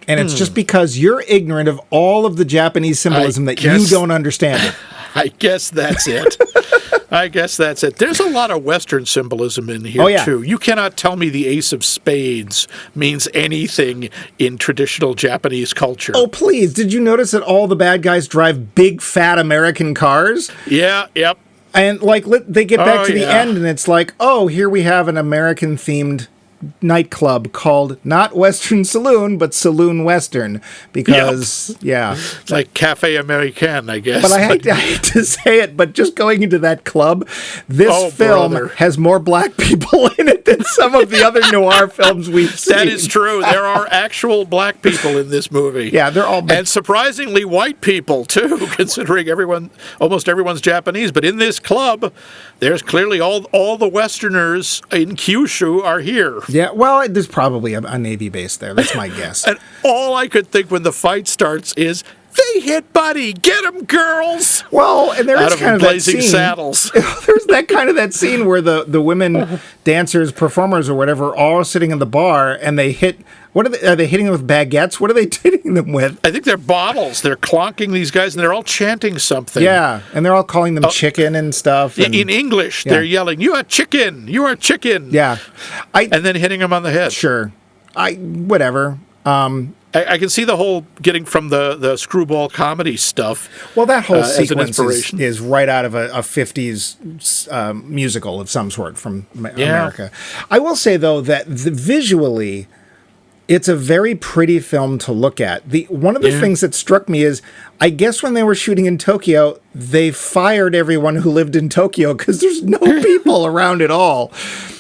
And it's just because you're ignorant of all of the Japanese symbolism that you don't understand it. I guess that's it. There's a lot of Western symbolism in here, too. You cannot tell me the Ace of Spades means anything in traditional Japanese culture. Oh, please. Did you notice that all the bad guys drive big, fat American cars? Yeah, yep. And, they get back to the end, and it's like, here we have an American-themed nightclub called not Western Saloon, but Saloon Western, because, It's like Cafe Americain, I guess. But I hate to say it, but just going into that club, this film has more black people in it than some of the other noir films we've seen. That is true. There are actual black people in this movie. Yeah, they're all... And surprisingly white people, too, considering almost everyone's Japanese. But in this club, there's clearly all the Westerners in Kyushu are here. Yeah, well, there's probably a Navy base there. That's my guess. And all I could think when the fight starts is, they hit Buddy! Get him, girls! Well, and there is kind of that scene. Saddles. There's that scene where the women dancers, performers, or whatever, are all sitting in the bar, and they hit... Are they hitting them with baguettes? What are they hitting them with? I think they're bottles. They're clonking these guys, and they're all chanting something. Yeah, and they're all calling them chicken and stuff. And, in English, they're yelling, "You are chicken! You are chicken!" Yeah. And then hitting them on the head. Sure. Whatever. I can see the whole getting from the screwball comedy stuff. Well, that whole sequence is right out of a 50s musical of some sort from America. I will say, though, that visually, it's a very pretty film to look at. One of the things that struck me is, I guess when they were shooting in Tokyo, they fired everyone who lived in Tokyo because there's no people around at all.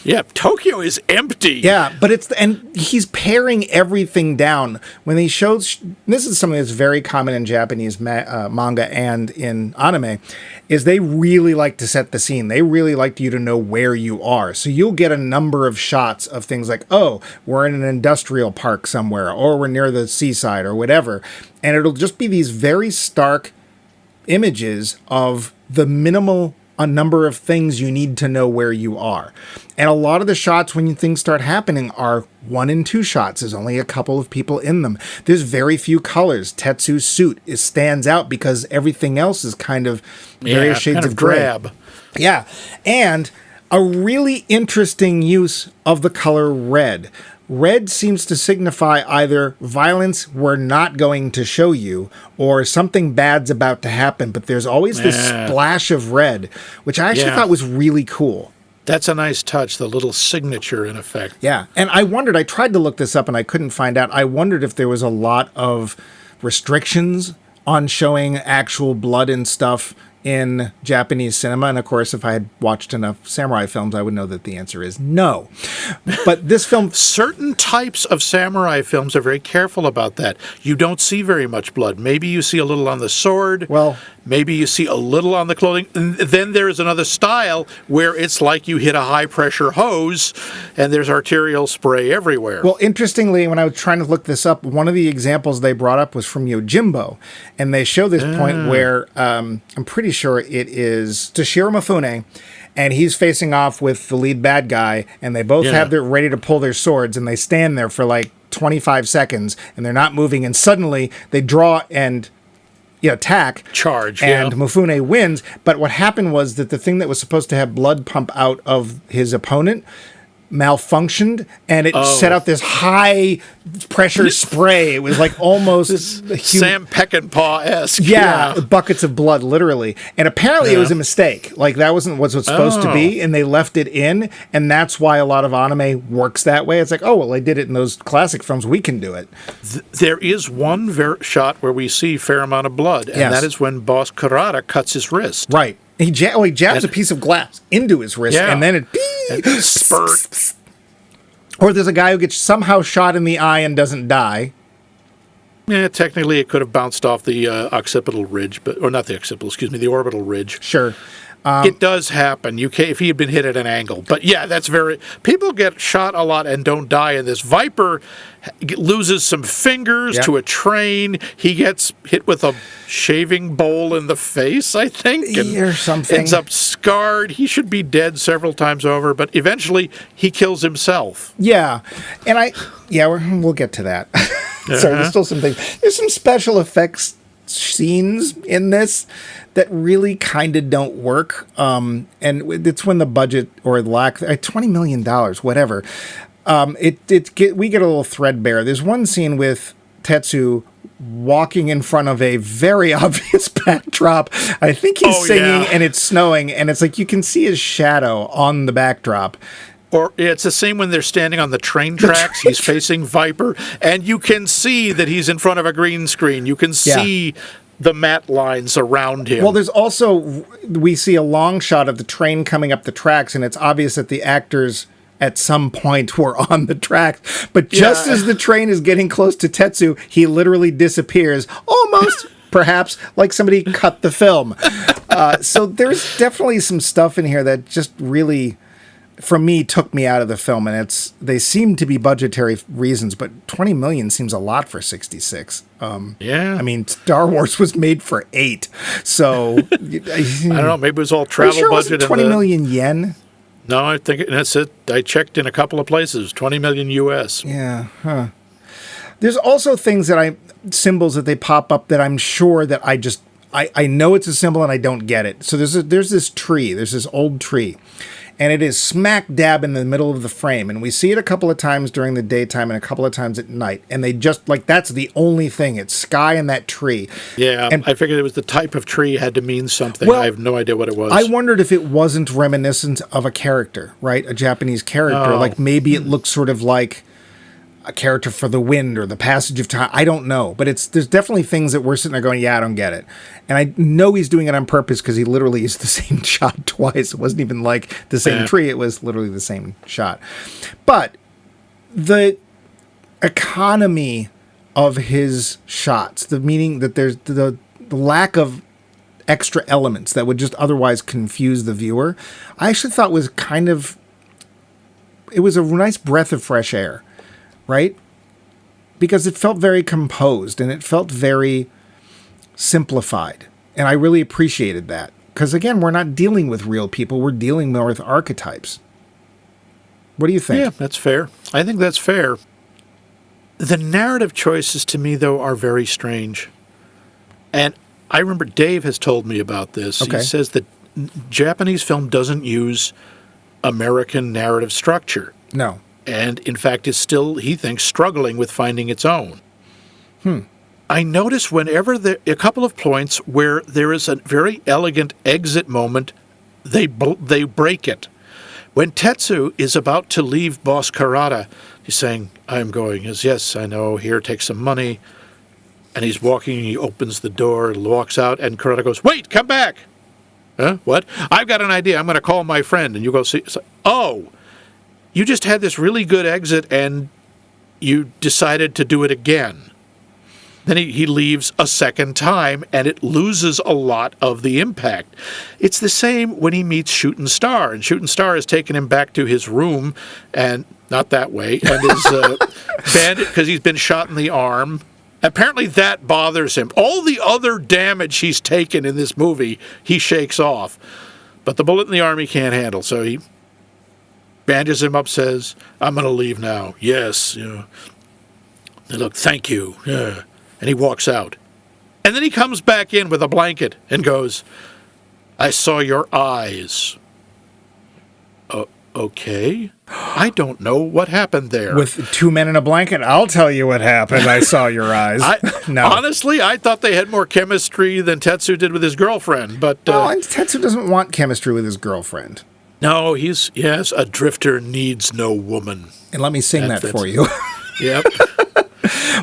Yeah, Tokyo is empty. Yeah, but and he's paring everything down. When he shows, this is something that's very common in Japanese manga and in anime, is they really like to set the scene. They really like you to know where you are. So you'll get a number of shots of things like, oh, we're in an industrial park somewhere, or we're near the seaside, or whatever. And it'll just be these very stark images of the minimal a number of things you need to know where you are. And a lot of the shots when things start happening are 1 and 2 shots. There's only a couple of people in them. There's very few colors. Tetsu's suit stands out because everything else is kind of various shades of gray. Drab. Yeah. And a really interesting use of the color red. Red seems to signify either violence we're not going to show you or something bad's about to happen, but there's always this splash of red, which I actually thought was really cool. That's a nice touch, the little signature in effect. Yeah, and I tried to look this up and I couldn't find out. I wondered if there was a lot of restrictions on showing actual blood and stuff in Japanese cinema. And of course, if I had watched enough samurai films, I would know that the answer is no. But this film... Certain types of samurai films are very careful about that. You don't see very much blood. Maybe you see a little on the sword. Well... Maybe you see a little on the clothing. And then there is another style where it's like you hit a high-pressure hose and there's arterial spray everywhere. Well, interestingly, when I was trying to look this up, one of the examples they brought up was from Yojimbo. And they show this point where I'm pretty sure it is Toshiro Mifune, and he's facing off with the lead bad guy, and they both have their ready to pull their swords, and they stand there for like 25 seconds, and they're not moving, and suddenly they draw and... attack. Charge, and Mifune wins. But what happened was that the thing that was supposed to have blood pump out of his opponent malfunctioned, and it set out this high pressure spray. It was like almost Sam Peckinpah-esque. Yeah, buckets of blood, literally. And apparently it was a mistake. Like, that wasn't what it was supposed to be, and they left it in, and that's why a lot of anime works that way. It's like, oh, well, they did it in those classic films. We can do it. There is one shot where we see a fair amount of blood, and that is when Boss Kurata cuts his wrist. Right. He jabs a piece of glass into his wrist, and then it spurts. Or there's a guy who gets somehow shot in the eye and doesn't die. Yeah, technically it could have bounced off the occipital ridge, or not the occipital, the orbital ridge. Sure. It does happen. If he had been hit at an angle. But yeah, people get shot a lot and don't die. And this Viper loses some fingers to a train. He gets hit with a shaving bowl in the face, I think. Or something. Ends up scarred. He should be dead several times over. But eventually he kills himself. Yeah. And we'll get to that. Sorry, there's still some things. There's some special effects scenes in this that really kind of don't work, and it's when the budget or lack $20 million, whatever. We get a little threadbare. There's one scene with Tetsu walking in front of a very obvious backdrop. I think he's singing and it's snowing, and it's like you can see his shadow on the backdrop. Or it's the same when they're standing on the train tracks. He's facing Viper, and you can see that he's in front of a green screen. You can see the matte lines around him. Well, there's also, we see a long shot of the train coming up the tracks, and it's obvious that the actors at some point were on the tracks. But just as the train is getting close to Tetsu, he literally disappears, almost, perhaps, like somebody cut the film. So there's definitely some stuff in here that just really, for me, took me out of the film, and they seem to be budgetary reasons, but 20 million seems a lot for 66. I mean, Star Wars was made for 8, so I don't know, maybe it was all travel sure budget. 20 million yen? No, I think that's it. I checked in a couple of places, 20 million US. Yeah, huh. There's also things symbols that they pop up that I'm sure that I know it's a symbol and I don't get it. So there's this tree, there's this old tree, and it is smack dab in the middle of the frame. And we see it a couple of times during the daytime and a couple of times at night. And they just, like, that's the only thing. It's sky and that tree. Yeah, and I figured it was the type of tree had to mean something. Well, I have no idea what it was. I wondered if it wasn't reminiscent of a character, right? A Japanese character. Oh. Like, maybe it looks sort of like a character for the wind or the passage of time. I don't know. But there's definitely things that we're sitting there going, yeah, I don't get it. And I know he's doing it on purpose because he literally used the same shot twice. It wasn't even like the same tree. It was literally the same shot. But the economy of his shots, the meaning that there's the lack of extra elements that would just otherwise confuse the viewer, I actually thought was it was a nice breath of fresh air. Right? Because it felt very composed and it felt very simplified. And I really appreciated that. Because again, we're not dealing with real people. We're dealing more with archetypes. What do you think? Yeah, that's fair. I think that's fair. The narrative choices to me, though, are very strange. And I remember Dave has told me about this. Okay. He says that Japanese film doesn't use American narrative structure. No. And, in fact, is still, he thinks, struggling with finding its own. I notice whenever a couple of points where there is a very elegant exit moment, they break it. When Tetsu is about to leave Boss Karada, he's saying, I'm going. He says, yes, I know, here, take some money. And he's walking, he opens the door, walks out, and Karada goes, wait, come back. Huh? What? I've got an idea. I'm going to call my friend. And you go see, oh, you just had this really good exit and you decided to do it again. Then he leaves a second time and it loses a lot of the impact. It's the same when he meets Shootin' Star. And Shootin' Star has taken him back to his room, and not that way, and is bandaged because he's been shot in the arm. Apparently that bothers him. All the other damage he's taken in this movie, he shakes off. But the bullet in the arm he can't handle, so he bandages him up, says, I'm going to leave now. Yes. And look, thank you. Yeah. And he walks out. And then he comes back in with a blanket and goes, I saw your eyes. Okay. I don't know what happened there. With two men in a blanket, I'll tell you what happened. I saw your eyes. No. Honestly, I thought they had more chemistry than Tetsu did with his girlfriend. But and Tetsu doesn't want chemistry with his girlfriend. No, yes, a drifter needs no woman. And let me sing that for you. Yep.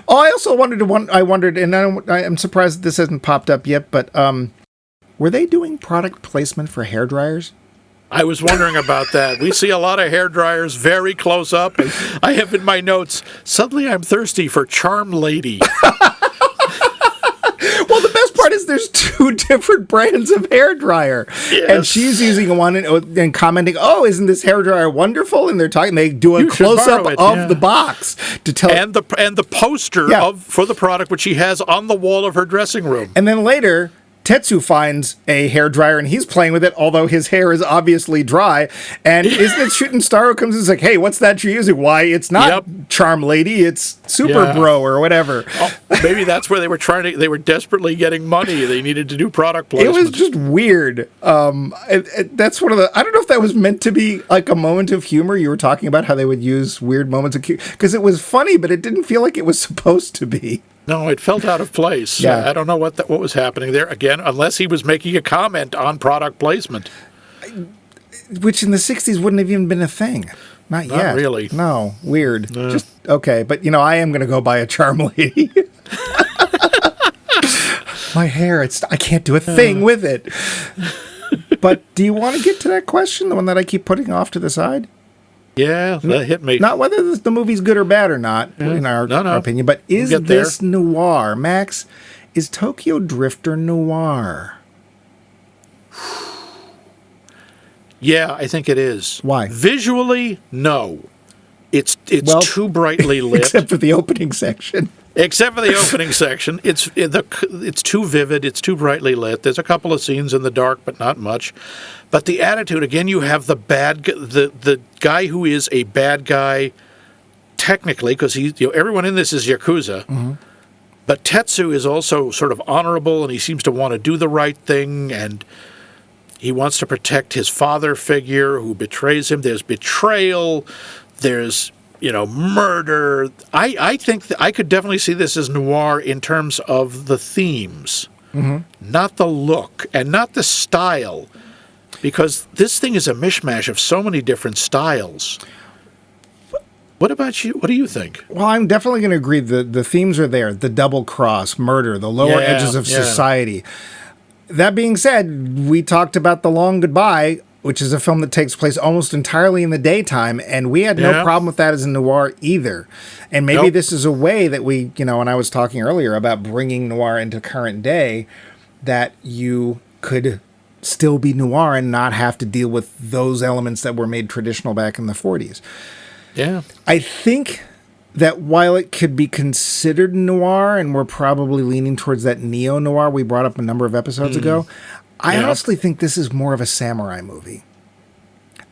I also wondered, and I'm surprised that this hasn't popped up yet, but were they doing product placement for hairdryers? I was wondering about that. We see a lot of hairdryers very close up, and I have in my notes, suddenly I'm thirsty for Charm Lady. Well, the best part is there's two different brands of hairdryer. Yes. And she's using one and commenting, oh, isn't this hairdryer wonderful? And they do a close-up of the box to tell. And the poster for the product, which she has on the wall of her dressing room. And then later, Tetsu finds a hairdryer and he's playing with it, although his hair is obviously dry. And isn't it Shootin' Star who comes and is like, hey, what's that you're using? Why, it's not Charm Lady, it's Super Bro or whatever. Oh, maybe that's where they were desperately getting money. They needed to do product placement. It was just weird. That's one of I don't know if that was meant to be like a moment of humor. You were talking about how they would use weird moments of because it was funny, but it didn't feel like it was supposed to be. No, it felt out of place. Yeah. I don't know what was happening there, again, unless he was making a comment on product placement. Which in the 60s wouldn't have even been a thing. Not yet. Not really. No, weird. Just okay, but I am going to go buy a charm lady. My hair, I can't do a thing with it. But do you want to get to that question, the one that I keep putting off to the side? Yeah, that hit me. Not whether the movie's good or bad or not, in our opinion, but is this noir? Max, is Tokyo Drifter noir? Yeah, I think it is. Why? Visually, no. It's too brightly lit. Except for the opening section. Except for the opening section. It's too vivid. It's too brightly lit. There's a couple of scenes in the dark, but not much. But the attitude, again, you have the guy who is a bad guy, technically, because everyone in this is Yakuza. Mm-hmm. But Tetsu is also sort of honorable, and he seems to want to do the right thing, and he wants to protect his father figure who betrays him. There's betrayal. There's, murder. I think I could definitely see this as noir in terms of the themes, not the look and not the style, because this thing is a mishmash of so many different styles. What about you? What do you think? Well, I'm definitely going to agree. The themes are there. The double cross, murder, the lower edges of society. That being said, we talked about The Long Goodbye, which is a film that takes place almost entirely in the daytime, and we had no problem with that as a noir either. And maybe this is a way that we, when I was talking earlier about bringing noir into current day, that you could still be noir and not have to deal with those elements that were made traditional back in the 40s. Yeah. I think that while it could be considered noir, and we're probably leaning towards that neo-noir we brought up a number of episodes ago, I honestly think this is more of a samurai movie.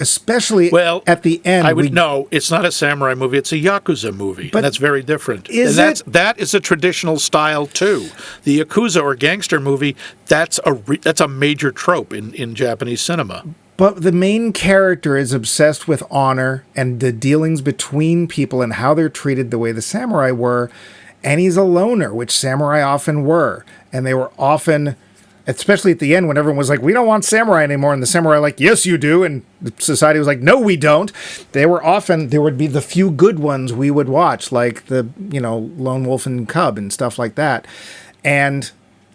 Especially at the end. No, it's not a samurai movie. It's a Yakuza movie. But that's very different. That is a traditional style, too. The Yakuza or gangster movie, that's a major trope in Japanese cinema. But the main character is obsessed with honor and the dealings between people and how they're treated the way the samurai were. And he's a loner, which samurai often were. And they were often, especially at the end when everyone was like, we don't want samurai anymore. And the samurai were like, yes, you do. And the society was like, no, we don't. There would be the few good ones we would watch, like the, Lone Wolf and Cub and stuff like that. And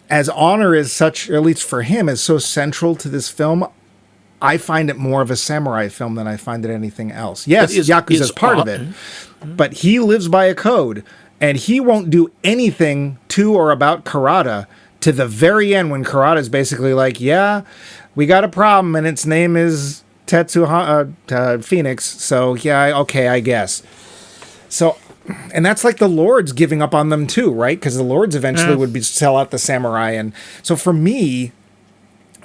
as honor is such, or at least for him, is so central to this film, I find it more of a samurai film than I find it anything else. Yes, Yakuza is part of it, but he lives by a code, and he won't do anything to or about Karada to the very end when Karada is basically like, yeah, we got a problem, and its name is Tetsu Phoenix, so yeah, okay, I guess. So, and that's like the Lords giving up on them too, right? Because the Lords eventually would sell out the samurai, and so for me,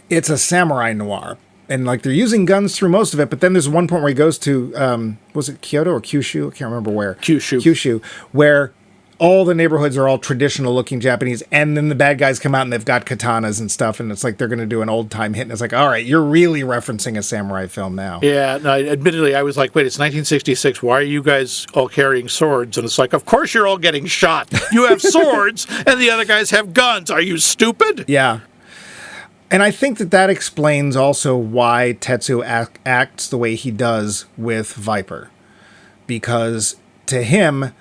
it's a samurai noir. And like they're using guns through most of it, but then there's one point where he goes to, was it Kyoto or Kyushu? I can't remember where. Kyushu, where all the neighborhoods are all traditional looking Japanese, and then the bad guys come out and they've got katanas and stuff, and it's like they're going to do an old time hit, and it's like, all right, you're really referencing a samurai film now. Yeah, no, admittedly, I was like, wait, it's 1966, why are you guys all carrying swords? And it's like, of course you're all getting shot. You have swords, and the other guys have guns. Are you stupid? Yeah. And I think that explains also why Tetsu acts the way he does with Viper. Because to him,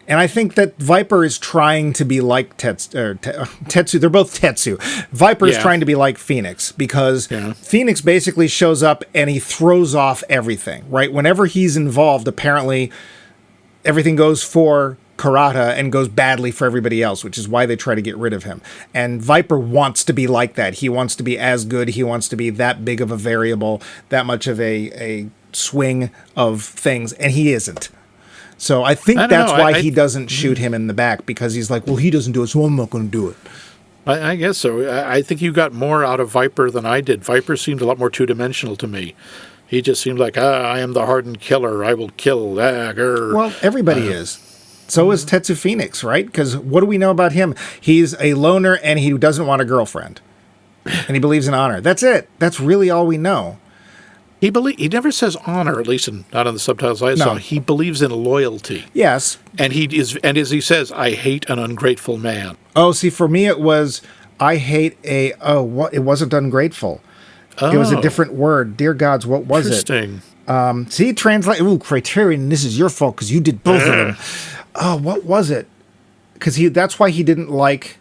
and I think that Viper is trying to be like Tetsu. They're both Tetsu. Viper is trying to be like Phoenix, because Phoenix basically shows up and he throws off everything, right? Whenever he's involved, apparently everything goes for Karada and goes badly for everybody else, which is why they try to get rid of him. And Viper wants to be like that. He wants to be as good. He wants to be that big of a variable, that much of a swing of things, and he isn't. So I think that's why he doesn't shoot him in the back, because he's like, well, he doesn't do it, so I'm not going to do it. I guess so. I think you got more out of Viper than I did. Viper seemed a lot more two-dimensional to me. He just seemed like, I am the hardened killer. I will kill. Well, everybody is. So is Tetsu Phoenix, right? Because what do we know about him? He's a loner and he doesn't want a girlfriend. And he believes in honor. That's it. That's really all we know. He never says honor, at least not in the subtitles I saw. He believes in loyalty. Yes. And as he says, I hate an ungrateful man. Oh, see, for me it was, I hate it wasn't ungrateful. Oh. It was a different word. Dear gods, what was it? Interesting. See, translate. Ooh, Criterion, this is your fault because you did both of them. Oh, what was it? Because that's why he didn't like...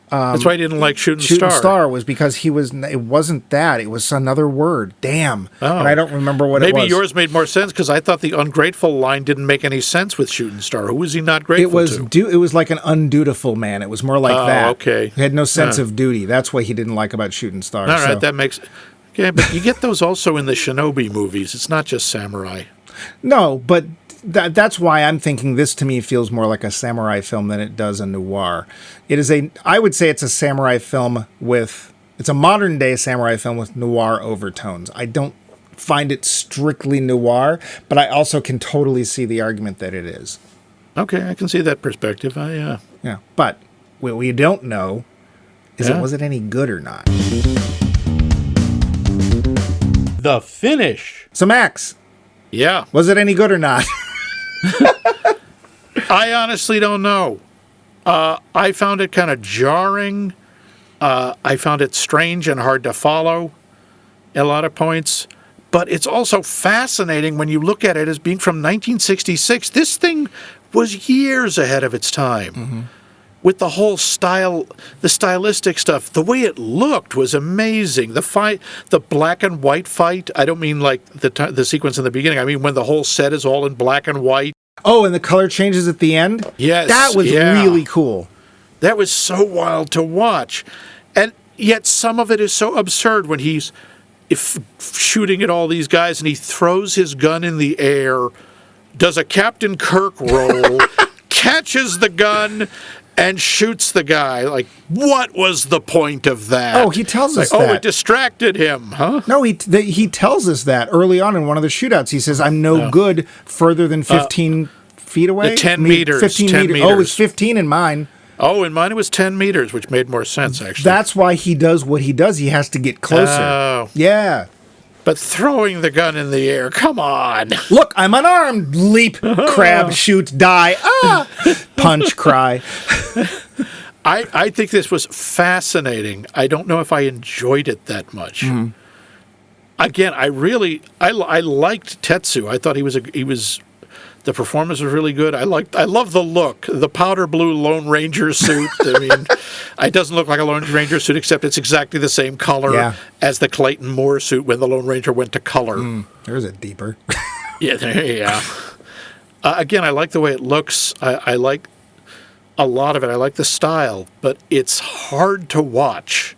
That's why he didn't like Shooting Shooting Star. Star was because it wasn't that. It was another word. Damn. Oh. And I don't remember what it was. Maybe yours made more sense because I thought the ungrateful line didn't make any sense with Shooting Star. Who was he not grateful to? It was like an undutiful man. It was more like that. Okay. He had no sense of duty. That's what he didn't like about Shooting Star. All right, that makes... Yeah, but you get those also in the shinobi movies. It's not just samurai. No, but that's why I'm thinking this to me feels more like a samurai film than it does a noir. I would say it's a samurai film it's a modern day samurai film with noir overtones. I don't find it strictly noir, but I also can totally see the argument that it is. Okay, I can see that perspective. Yeah, but what we don't know is was it any good or not? The finish. So Max. Yeah. Was it any good or not? I honestly don't know. I found it kind of jarring. I found it strange and hard to follow at a lot of points. But it's also fascinating when you look at it as being from 1966. This thing was years ahead of its time. Mm-hmm. With the whole style, the stylistic stuff, the way it looked was amazing. The fight, the black and white fight. I don't mean like the sequence in the beginning. I mean when the whole set is all in black and white. Oh, and the color changes at the end? Yes. That was really cool. That was so wild to watch. And yet some of it is so absurd when he's shooting at all these guys and he throws his gun in the air, does a Captain Kirk roll, catches the gun, and shoots the guy. Like, what was the point of that? Oh, he tells us that. Oh, it distracted him, huh? No, he tells us that early on in one of the shootouts. He says, I'm no good further than 15 feet away. 10 meters. 15 meters. Oh, it was 15 in mine. Oh, in mine it was 10 meters, which made more sense, actually. That's why he does what he does. He has to get closer. Oh. Yeah. But throwing the gun in the air, come on. Look, I'm unarmed. Leap, crab, shoot, die. Ah! Punch, cry. I think this was fascinating. I don't know if I enjoyed it that much. Mm-hmm. Again, I liked Tetsu. I thought he was the performance was really good. I love the look, the powder blue Lone Ranger suit. I mean, it doesn't look like a Lone Ranger suit, except it's exactly the same color as the Clayton Moore suit when the Lone Ranger went to color. There's a deeper. Yeah. Again, I like the way it looks. I like a lot of it. I like the style, but it's hard to watch.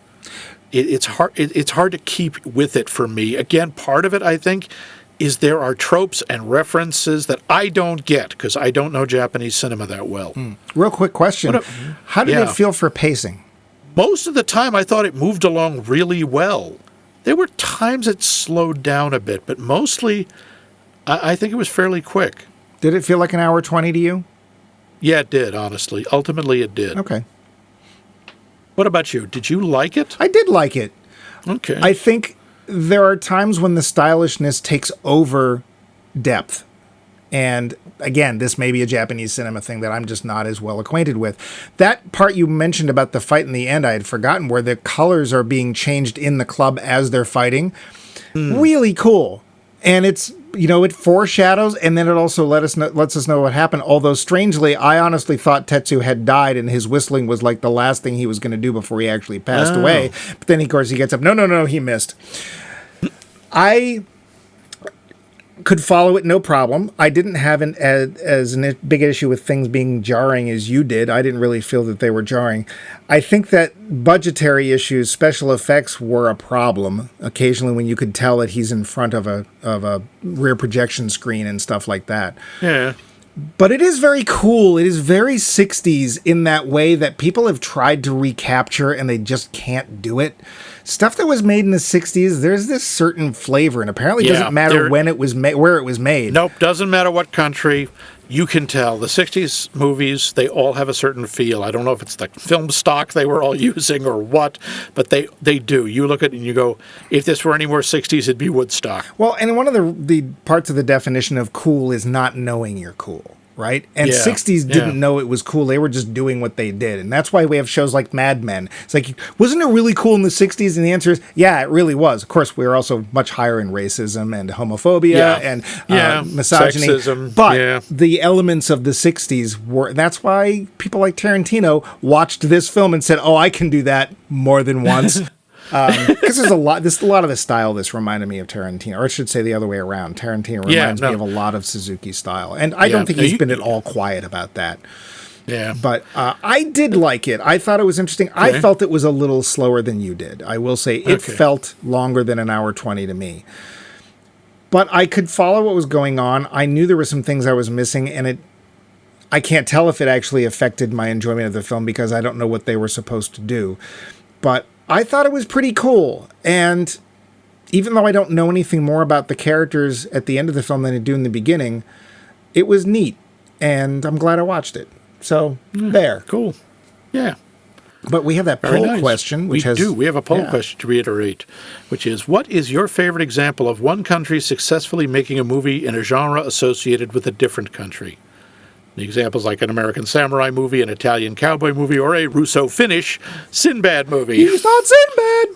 It's hard to keep with it for me. Again, part of it, I think, is there are tropes and references that I don't get because I don't know Japanese cinema that well. Real quick question. How did it feel for pacing? Most of the time, I thought it moved along really well. There were times it slowed down a bit, but mostly, I think it was fairly quick. Did it feel like an hour 20 to you? Yeah, it did, honestly. Ultimately, it did. Okay. What about you? Did you like it? I did like it. Okay. I think there are times when the stylishness takes over depth. And again, this may be a Japanese cinema thing that I'm just not as well acquainted with. That part you mentioned about the fight in the end, I had forgotten, where the colors are being changed in the club as they're fighting. Really cool. And it's, it foreshadows, and then it also lets us know what happened. Although, strangely, I honestly thought Tetsu had died, and his whistling was like the last thing he was going to do before he actually passed away. But then, of course, he gets up. No, he missed. I could follow it no problem. I didn't have as big an issue with things being jarring as you did. I didn't really feel that they were jarring. I think that budgetary issues, special effects were a problem. Occasionally when you could tell that he's in front of a rear projection screen and stuff like that. Yeah. But it is very cool. It is very 60s in that way that people have tried to recapture and they just can't do it. Stuff that was made in the 60s, there's this certain flavor, and apparently it doesn't matter when it was made, where it was made. Nope, doesn't matter what country. You can tell. The 60s movies, they all have a certain feel. I don't know if it's the film stock they were all using or what, but they do. You look at it and you go, if this were any more 60s, it'd be Woodstock. Well, and one of the parts of the definition of cool is not knowing you're cool, right? And Yeah, 60s didn't know it was cool. They were just doing what they did. And that's why we have shows like Mad Men. It's like, wasn't it really cool in the 60s? And the answer is, yeah, it really was. Of course, we were also much higher in racism and homophobia and misogyny. Sexism. But the elements of the 60s were, that's why people like Tarantino watched this film and said, oh, I can do that more than once. Because there's a lot of the style this reminded me of Tarantino, or I should say the other way around. Tarantino reminds me of a lot of Suzuki style, and I don't think he's been at all quiet about that. Yeah, but I did like it. I thought it was interesting. Okay. I felt it was a little slower than you did. I will say it felt longer than an hour 20 to me. But I could follow what was going on. I knew there were some things I was missing, and I can't tell if it actually affected my enjoyment of the film because I don't know what they were supposed to do. But I thought it was pretty cool, and even though I don't know anything more about the characters at the end of the film than I do in the beginning, it was neat, and I'm glad I watched it. So, there. Cool. Yeah. But we have that poll question. We have a poll question to reiterate, which is, what is your favorite example of one country successfully making a movie in a genre associated with a different country? The examples like an American samurai movie, an Italian cowboy movie, or a Russo-Finnish Sinbad movie. He's not Sinbad!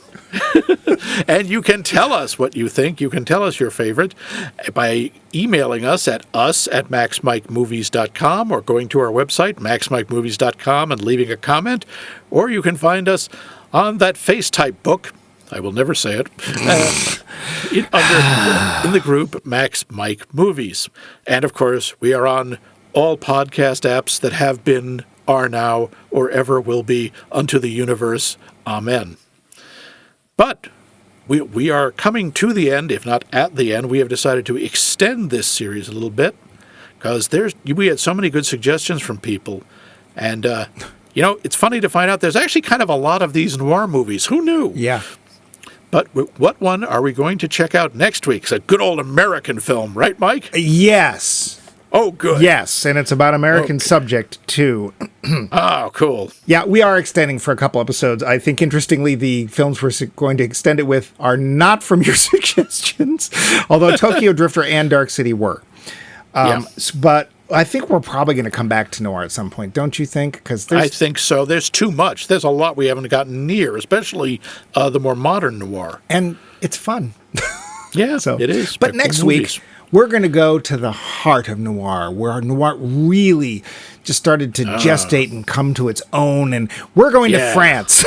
And you can tell us what you think. You can tell us your favorite by emailing us at maxmikemovies.com or going to our website, maxmikemovies.com, and leaving a comment. Or you can find us on that FaceType book. I will never say it. In the group Max Mike Movies. And, of course, we are on all podcast apps that have been, are now, or ever will be unto the universe. Amen. But we are coming to the end, if not at the end. We have decided to extend this series a little bit because we had so many good suggestions from people. And, it's funny to find out there's actually kind of a lot of these noir movies. Who knew? Yeah. But what one are we going to check out next week? It's a good old American film, right, Mike? Yes. Oh, good. Yes, and it's about American subject, too. Oh, cool. Yeah, we are extending for a couple episodes. I think, interestingly, the films we're going to extend it with are not from your suggestions, although Tokyo Drifter and Dark City were. But I think we're probably going to come back to noir at some point, don't you think? I think so. There's too much. There's a lot we haven't gotten near, especially the more modern noir. And it's fun. Yeah, it is. But next week, we're going to go to the heart of noir, where noir really just started to gestate and come to its own. And we're going to France.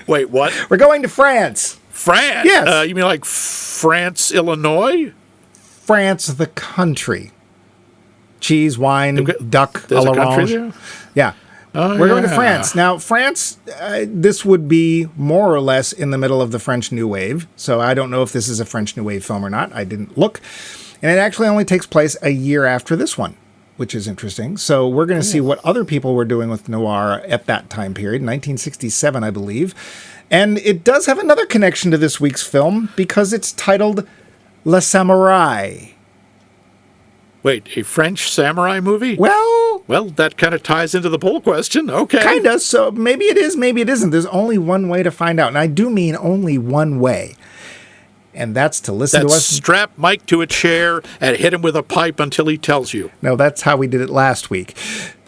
Wait, what? We're going to France. France? Yes. You mean like France, Illinois? France, the country. Cheese, wine, duck, there's à a country l'orange. there? Yeah. We're going to France. Now, France, this would be more or less in the middle of the French New Wave. So I don't know if this is a French New Wave film or not. I didn't look. And it actually only takes place a year after this one, which is interesting. So we're going to see what other people were doing with noir at that time period, 1967, I believe. And it does have another connection to this week's film because it's titled Le Samurai. Wait, a French samurai movie? Well, that kind of ties into the poll question. Okay. Kind of. So maybe it is, maybe it isn't. There's only one way to find out. And I do mean only one way. And that's to listen to us. Strap Mike to a chair and hit him with a pipe until he tells you. No, that's how we did it last week.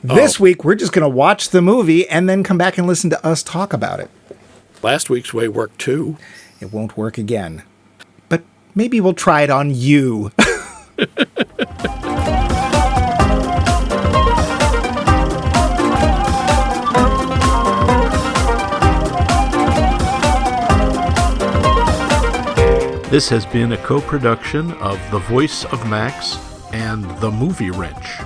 This week, we're just going to watch the movie and then come back and listen to us talk about it. Last week's way worked too. It won't work again. But maybe we'll try it on you. This has been a co-production of The Voice of Max and The Movie Wrench.